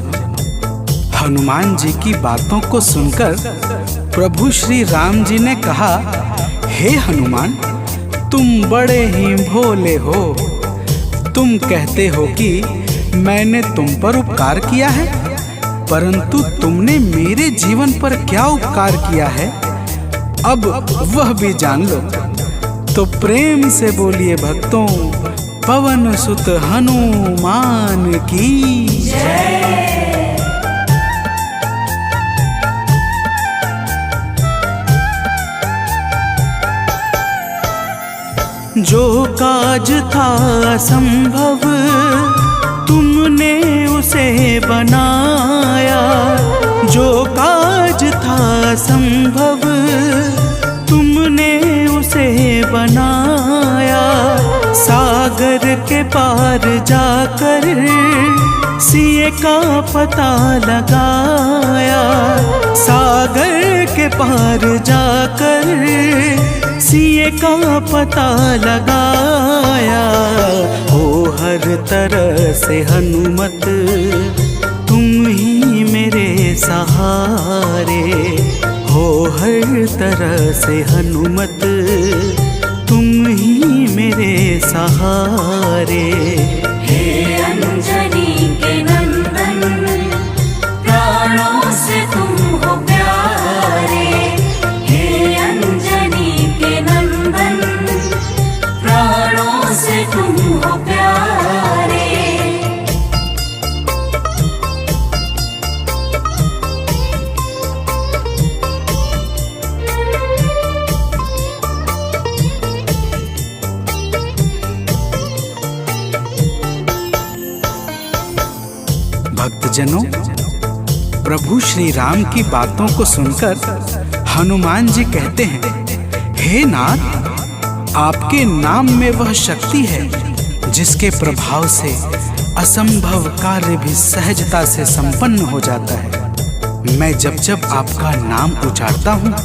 हनुमान जी की बातों को सुनकर प्रभु श्री राम जी ने कहा, हे हनुमान, तुम बड़े ही भोले हो। तुम कहते हो कि मैंने तुम पर उपकार किया है, परंतु तुमने मेरे जीवन पर क्या उपकार किया है, अब वह भी जान लो। तो प्रेम से बोलिए भक्तों, पवन सुत हनुमान की जय। जो काज था असंभव तुमने उसे बनाया, जो काज था असंभव तुमने उसे बनाया। सागर के पार जाकर सिए का पता लगाया, सागर के पार जाकर सिए का पता लगाया। हो हर तरह से हनुमत तुम ही मेरे सहारे, हो हर तरह से हनुमत तुम ही मेरे सहारे। हे अंजनी के नंदन, प्राणों से तुम हो प्यारे। हे अंजनी के नंदन, प्राणों से तुम हो प्यारे। भक्तजनों, प्रभु श्री राम की बातों को सुनकर हनुमान जी कहते हैं, हे नाथ, आपके नाम में वह शक्ति है जिसके प्रभाव से असंभव कार्य भी सहजता से संपन्न हो जाता है। मैं जब जब आपका नाम उच्चारता हूँ,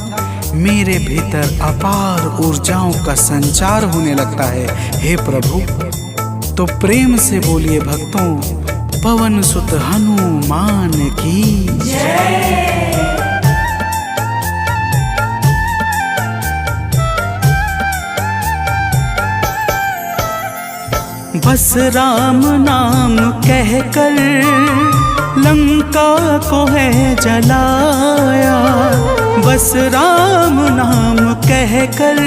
मेरे भीतर अपार ऊर्जाओं का संचार होने लगता है। हे प्रभु, तो प्रेम से बोलिए भक्तों, पवन सुत हनुमान की जय। बस राम नाम कहकर लंका को है जलाया, बस राम नाम कहकर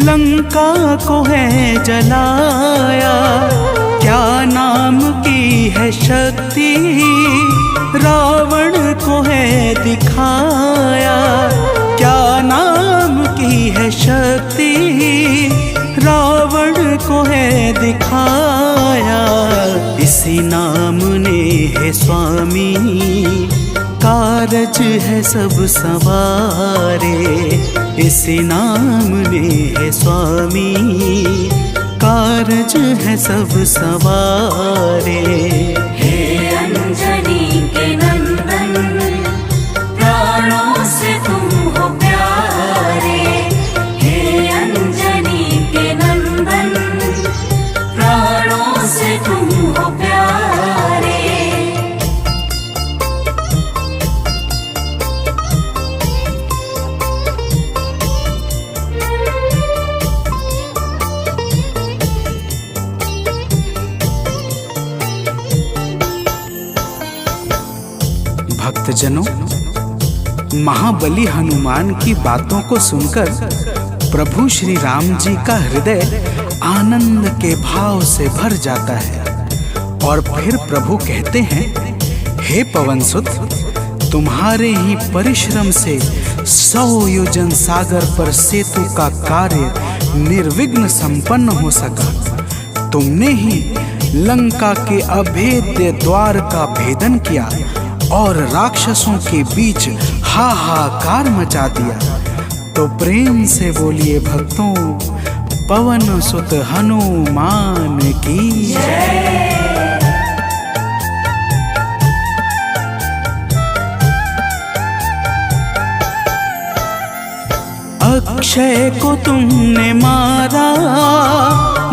लंका को है जलाया। क्या नाम की है शक्ति रावण को है दिखाया, क्या नाम की है शक्ति रावण को है दिखाया। इसी नाम ने है स्वामी कारज है सब सवारे, इसी नाम ने है स्वामी कारज है सब सवारे। हे अंजनी के नंदन, प्राणों से तुम हो प्यारे। हे अंजनी के नंदन, प्राणों से तुम हो प्यारे। भक्तजनों, महाबली हनुमान की बातों को सुनकर प्रभु श्री राम जी का हृदय आनंद के भाव से भर जाता है और फिर प्रभु कहते हैं, हे पवनसुत, तुम्हारे ही परिश्रम से 100 योजन सागर पर सेतु का कार्य निर्विघ्न संपन्न हो सका। तुमने ही लंका के अभेद्य द्वार का भेदन किया और राक्षसों के बीच हाहाकार मचा दिया। तो प्रेम से बोलिए भक्तों, पवन सुत हनुमान की जय। अक्षय को तुमने मारा,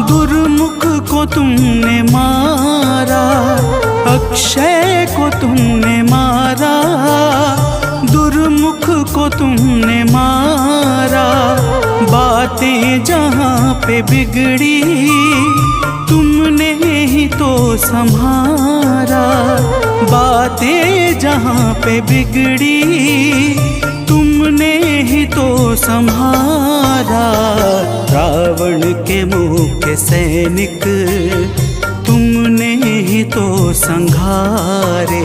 दुर्मुख को तुमने मारा, अक्षय को तुमने मारा, दुर्मुख को तुमने मारा। बातें जहाँ पे बिगड़ी तुमने ही तो संभारा, बातें जहाँ पे बिगड़ी तुमने ही तो संभारा। रावण के मुख्य सैनिक तुमने ही तो संघारे,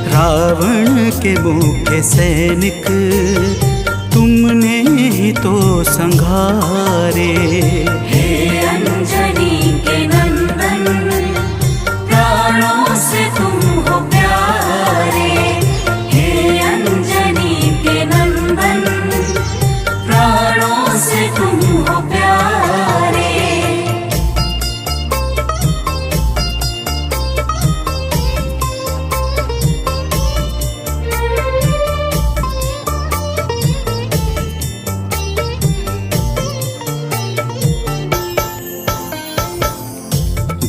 रावण के मुख्य सैनिक तुमने ही तो संघारे। हे अंजनी के नंदन, प्राणों से तुम हो प्यारे। हे अंजनी के नंदन, प्राणों से तुम हो प्यारे।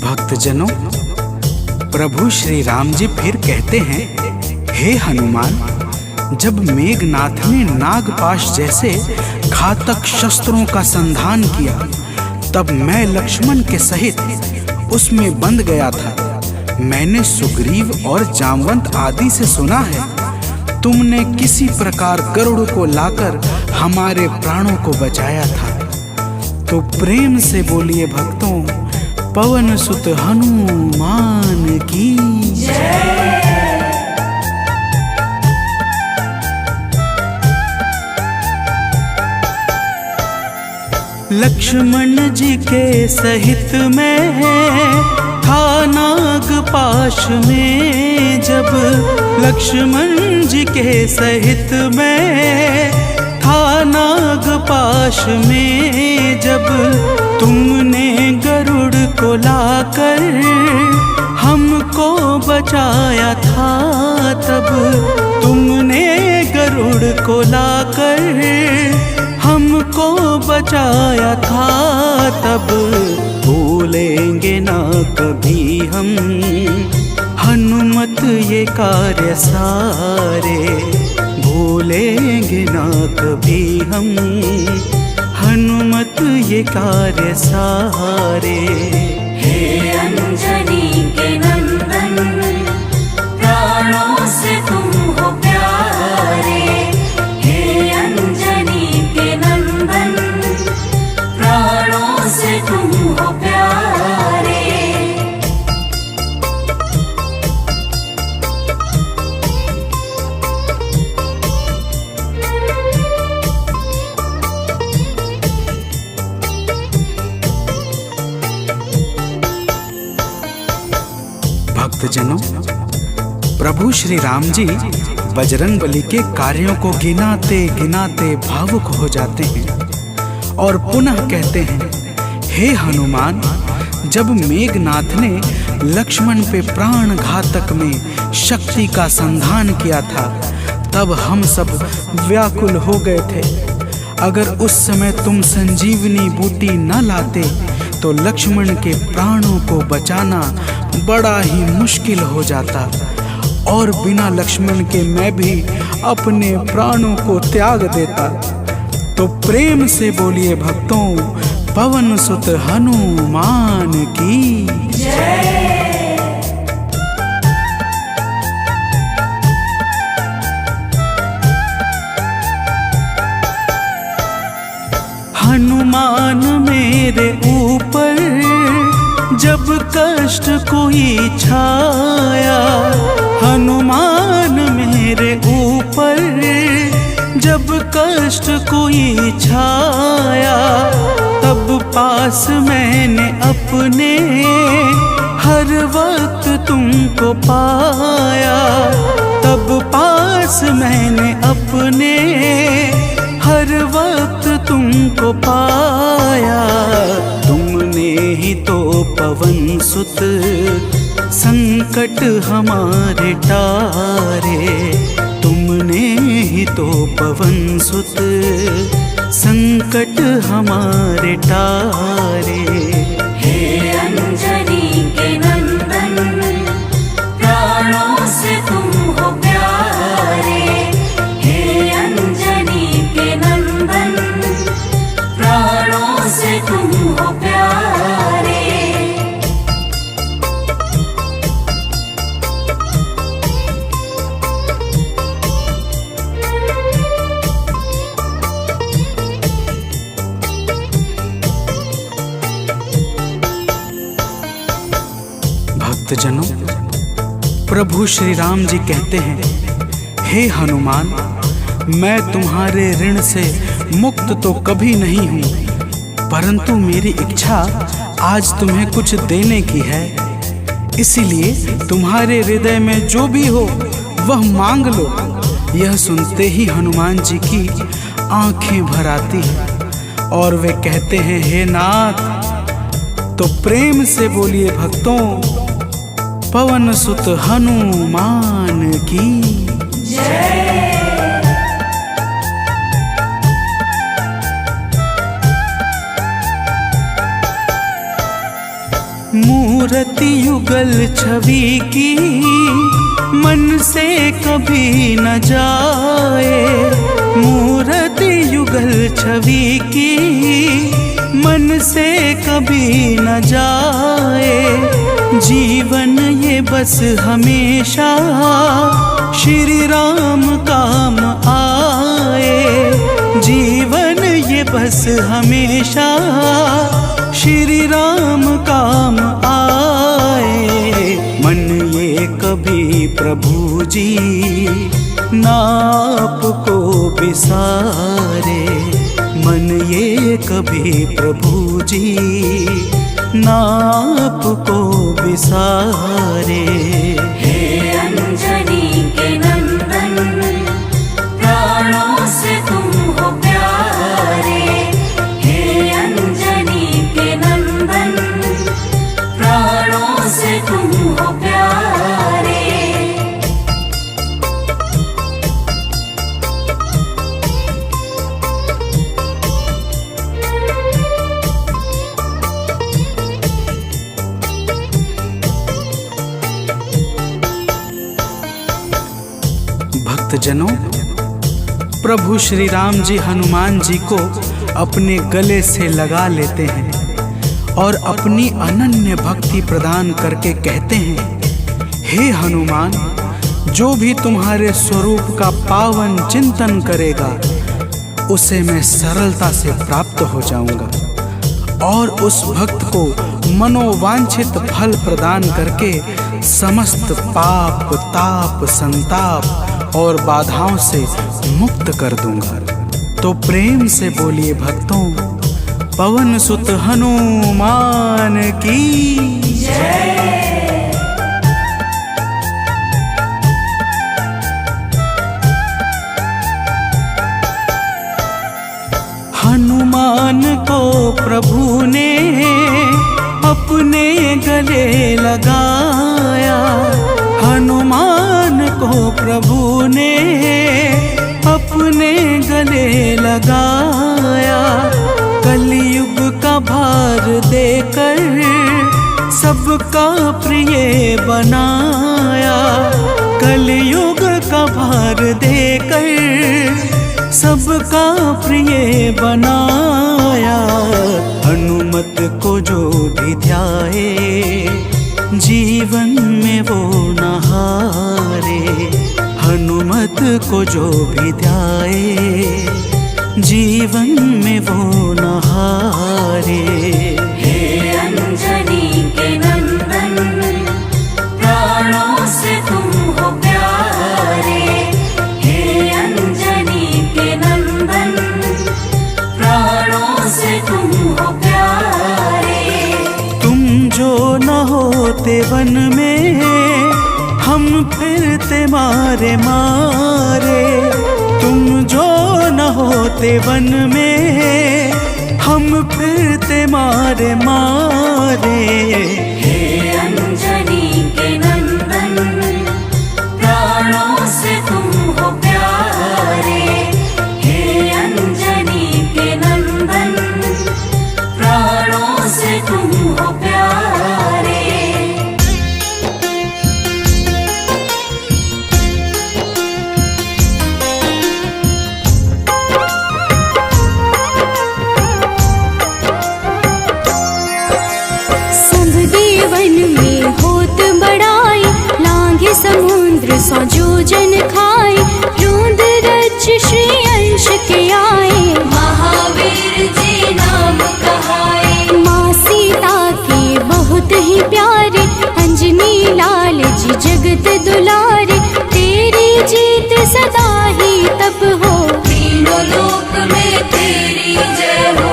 भक्तजनों, प्रभु श्री राम जी फिर कहते हैं, हे हनुमान, जब मेघनाथ ने नागपाश जैसे घातक शस्त्रों का संधान किया, तब मैं लक्ष्मण के सहित उसमें बंध गया था। मैंने सुग्रीव और जामवंत आदि से सुना है, तुमने किसी प्रकार गरुड़ को लाकर हमारे प्राणों को बचाया था। तो प्रेम से बोलिए भक्तों, पवन सुत हनुमान की जय। लक्ष्मण जी के सहित में था नागपाश में, जब लक्ष्मण जी के सहित में था नागपाश में, जब तुमने गरुड़ को लाकर हमको बचाया था, तब तुमने गरुड़ को लाकर हमको बचाया था, तब भूलेंगे ना कभी हम हनुमत ये कार्य सारे, भूलेंगे ना कभी हम हनुमत ये कार्य सारे। हे अंजनी के नंदन, प्राणों से तुम हो प्यारे। हे अंजनी के नंदन, प्राणों से तुम हो प्यारे। भक्तजनों, प्रभु श्री राम जी बजरंगबली के कार्यों को गिनाते गिनाते भावुक हो जाते हैं और पुनः कहते हैं, हे हनुमान, जब मेघनाथ ने लक्ष्मण पे प्राण घातक में शक्ति का संधान किया था, तब हम सब व्याकुल हो गए थे। अगर उस समय तुम संजीवनी बूटी न लाते तो लक्ष्मण के प्राणों को बचाना बड़ा ही मुश्किल हो जाता, और बिना लक्ष्मण के मैं भी अपने प्राणों को त्याग देता। तो प्रेम से बोलिए भक्तों, पवन सुत हनुमान की जय। हनुमान मेरे ऊपर जब कष्ट कोई छाया, हनुमान मेरे ऊपर जब कष्ट कोई छाया, तब पास मैंने अपने हर वक्त तुमको पाया, तब पास मैंने अपने हर वक्त तुमको पाया। तुमने ही तो पवन सुत संकट हमारे टारे, तुमने ही तो पवन सुत संकट हमारे टारे। हे अंजनी के नंदन, प्राणों से तुम हो प्यारे। हे अंजनी के नंदन, प्राणों से तुम हो प्यारे। भक्तजनों, प्रभु श्री राम जी कहते हैं, हे हनुमान, मैं तुम्हारे ऋण से मुक्त तो कभी नहीं हूँ, परंतु मेरी इच्छा आज तुम्हें कुछ देने की है। इसीलिए तुम्हारे हृदय में जो भी हो वह मांग लो। यह सुनते ही हनुमान जी की आंखें भर आती हैं और वे कहते हैं, हे नाथ। तो प्रेम से बोलिए भक्तों, पवन सुत हनुमान की जय। मूर्ति युगल छवि की मन से कभी न जाए, मूर्ति युगल छवि की मन से कभी न जाए। जीवन ये बस हमेशा श्री राम काम आए, जीवन ये बस हमेशा श्री राम काम आए। मन ये कभी प्रभु जी नाप को बिसारे, मन ये कभी प्रभु जी नाप को विसारे। हे अंजनी के नंदन, प्राणों से तुम हो प्यारे। हे अंजनी के नंदन, प्राणों से तुम हो प्यारे। भक्तजनों, प्रभु श्री राम जी हनुमान जी को अपने गले से लगा लेते हैं और अपनी अनन्य भक्ति प्रदान करके कहते हैं, हे हनुमान, जो भी तुम्हारे स्वरूप का पावन चिंतन करेगा उसे मैं सरलता से प्राप्त हो जाऊंगा और उस भक्त को मनोवांछित फल प्रदान करके समस्त पाप, ताप, संताप और बाधाओं से मुक्त कर दूंगा। तो प्रेम से बोलिए भक्तों, पवन सुत हनुमान की जय। हनुमान को प्रभु ने अपने गले लगाया। हनुमान को प्रभु ने अपने गले लगाया। कलयुग का भार देकर सबका प्रिय बनाया। कलयुग का भार देकर सबका प्रिय बनाया। हनुमत को जो भी ध्याए जीवन में वो न हारे। हनुमत को जो भी ध्याए जीवन में वो न हारे। हे अंजनी के नंदन, प्राणों से तुम हो प्यारे। हे अंजनी के नंदन, प्राणों से तुम हो प्यारे। तुम जो न होते वन में हम फिरते मारे मारे। तुम जो न होते वन में हम फिरते मारे मारे। हे अंजनी के नंदन, प्राणों से तुम हो प्यारे। हे अंजनी के नंदन, प्राणों से तुम हो प्यारे। समुद्र सौ जोजन खाए, रोंद रज श्री अंश के आए। महावीर जी नाम कहाए। माँ सीता के बहुत ही प्यारे, अंजनी लाल जी जगत दुलारे। तेरी जीत सदा ही तब हो, तीनों लोक में तेरी जय हो।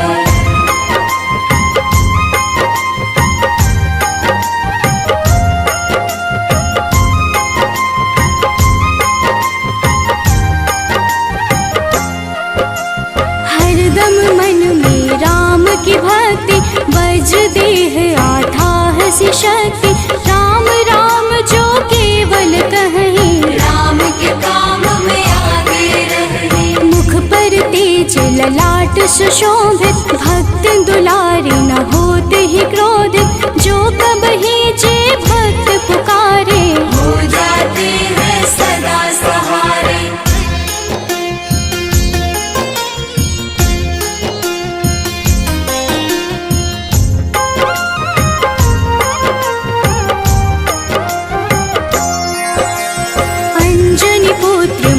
की भक्ति बज देह आथा सी शक्ति। राम राम जो केवल कहें, राम के काम में आगे रहे। मुख पर तेज ललाट सुशोभित, भक्त दुलारे न होते ही क्रोधित। जो कब ही जे भक्त पुकारे, हो जाते हैं सदा सहारे।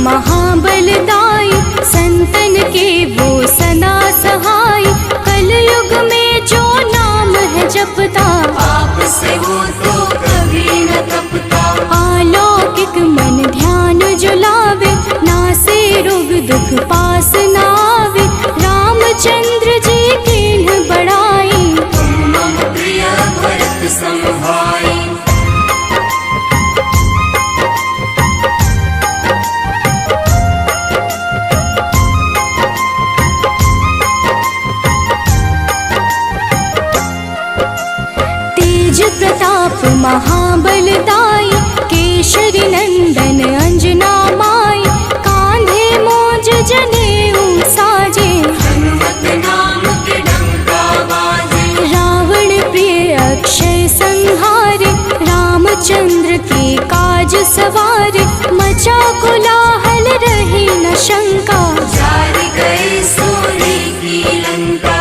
महाबलदाई, संतन के वो सदा सहाय। कलयुग में जो नाम है जपता, पाप से वो तो कभी न तपता। अलौकिक मन ध्यान जो लावे, नासे रोग दुख पास न आवे। राम रामचंद्र जी किन्ह बड़ाई। तुम मम प्रिय भरत सम भाई। तेज प्रताप महाबलदाई, केशरी नंदन अंजना माई। कांधे मोज जनेऊ साजे, हनुमत नाम के डंका बाजे। रावण प्रिय अक्षय संहारे, रामचंद्र के काज सवारे। मचा कोलाहल रही न शंका, जारी गए सूर्य की लंका।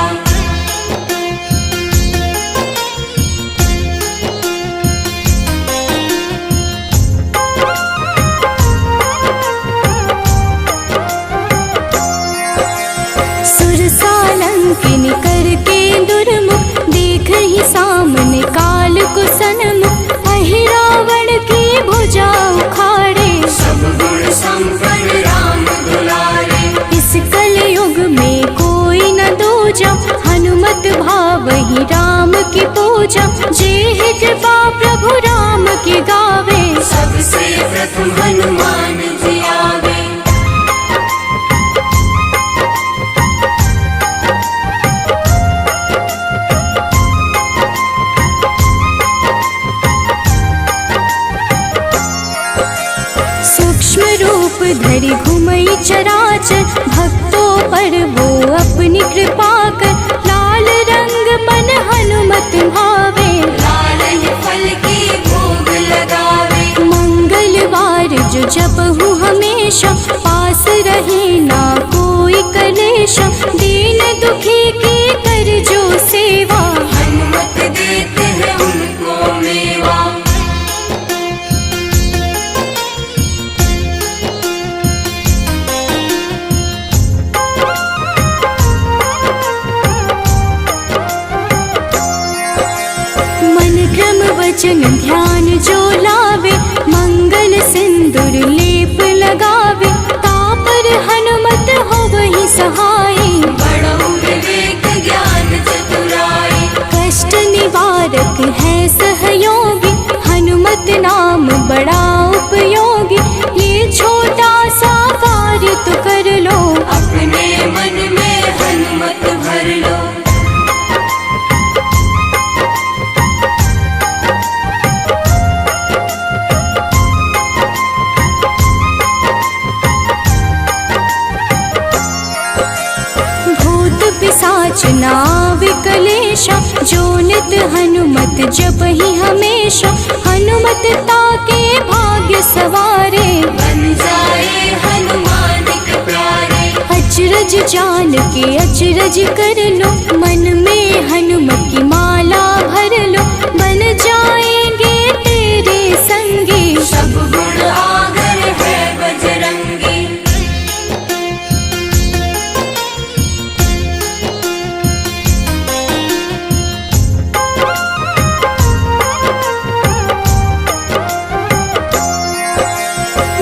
सुरसालंकिनी करके दुर्मुख, देख ही सामने काल को सन्मुख। अहि रावण की भुजा उखाड़े, सब गुण संपन्न राम दुलारे। इस कलयुग में कोई न दूजा, हनुमत भावहि राम की पूजा। जेहि कृपा प्रभु राम की गावे, सबसे प्रथम हनुमान जी आवे। सूक्ष्म रूप धरि घुमई चराचर, भक्तों पर वो अपनी कृपा कर। लाल रंग मन हनुमत भावे, लाल ही फल की भोग लगावे। मंगलवार जो जपहु हमेशा, पास रहे ना कोई कलेशा। दीन दुखी की कर जो सेवा, हनुमत देते हैं उनको मेवा। मन क्रम वचन ध्यान जो लावे। मंगल सिंदूर लेप लगावे, तापर हनुमत हो वही सहाय। बड़ो विवेक ज्ञान चतुराई। कष्ट निवारक है सहयोगी, हनुमत नाम बड़ा उपयोगी। ये छोटा सा कार्य तो कर लो, अपने मन में हनुमत भर लो। भूत पिशाच नाव कलेशा, जो नित हनुमत जप ही हमेशा। हनुमत ताके भाग्य सवारे, बन जाए हनुमान के प्यारे। अचरज जान के अचरज कर लो, मन में हनुमत की माला भर लो। बन जाएंगे तेरे संगी, सब गुण आगर है बजरंगी।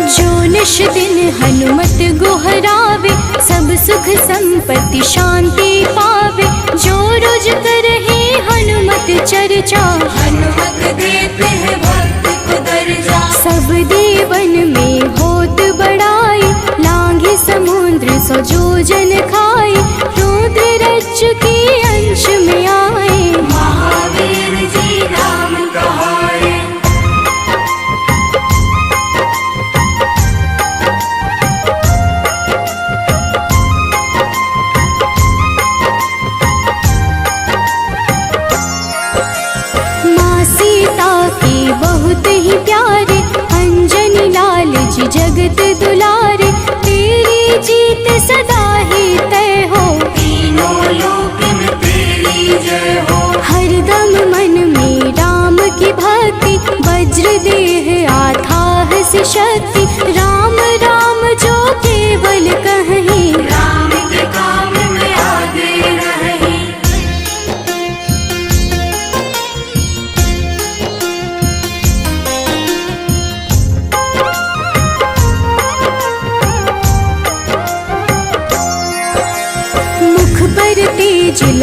जो निश दिन हनुमत गोहरावे। सब सुख संपत्ति शांति पावे, जो रोज करहे हनुमत चर्चा। हनुमत देते हैं भक्त को दर्जा। सब देवन में होत बड़ाई, लांघे समुद्र सो जो जन खाए। रुद्र रज के अंश में आए, महावीर जी नाम कहाए। माँ सीता के बहुत ही प्यारे, अंजनी लाल जी जगत दुलारे। तेरी जीत सदा ही तय हो, तीनों लोक में तेरी जय हो। हरदम मन में राम की भक्ति। वज्र देह आथाह से शक्ति, राम राम जो केवल कहीं। राम के काम में आगे रही। मुख पर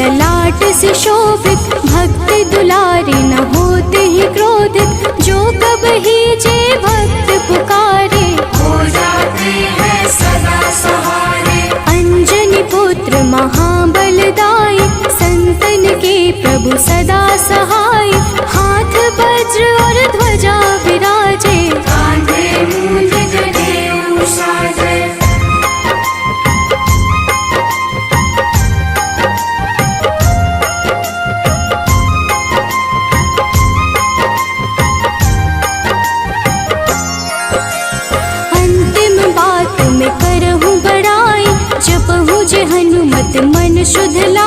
ललाट से शोभित, भक्त दुलारे न होते ही क्रोधित। जो कब ही जे भक्त पुकारे, हो जाते हैं सदा सहारे। अंजनी पुत्र महाबलदाई, संतन के प्रभु सदा सहाय। हाथ वज्र और ध्वजा विराजे, कांधे मूंज जनेऊ साजे। अंतिम बात में करहूँ बड़ाई, जपहूँ जे हनुमत मन शुद्ध ला।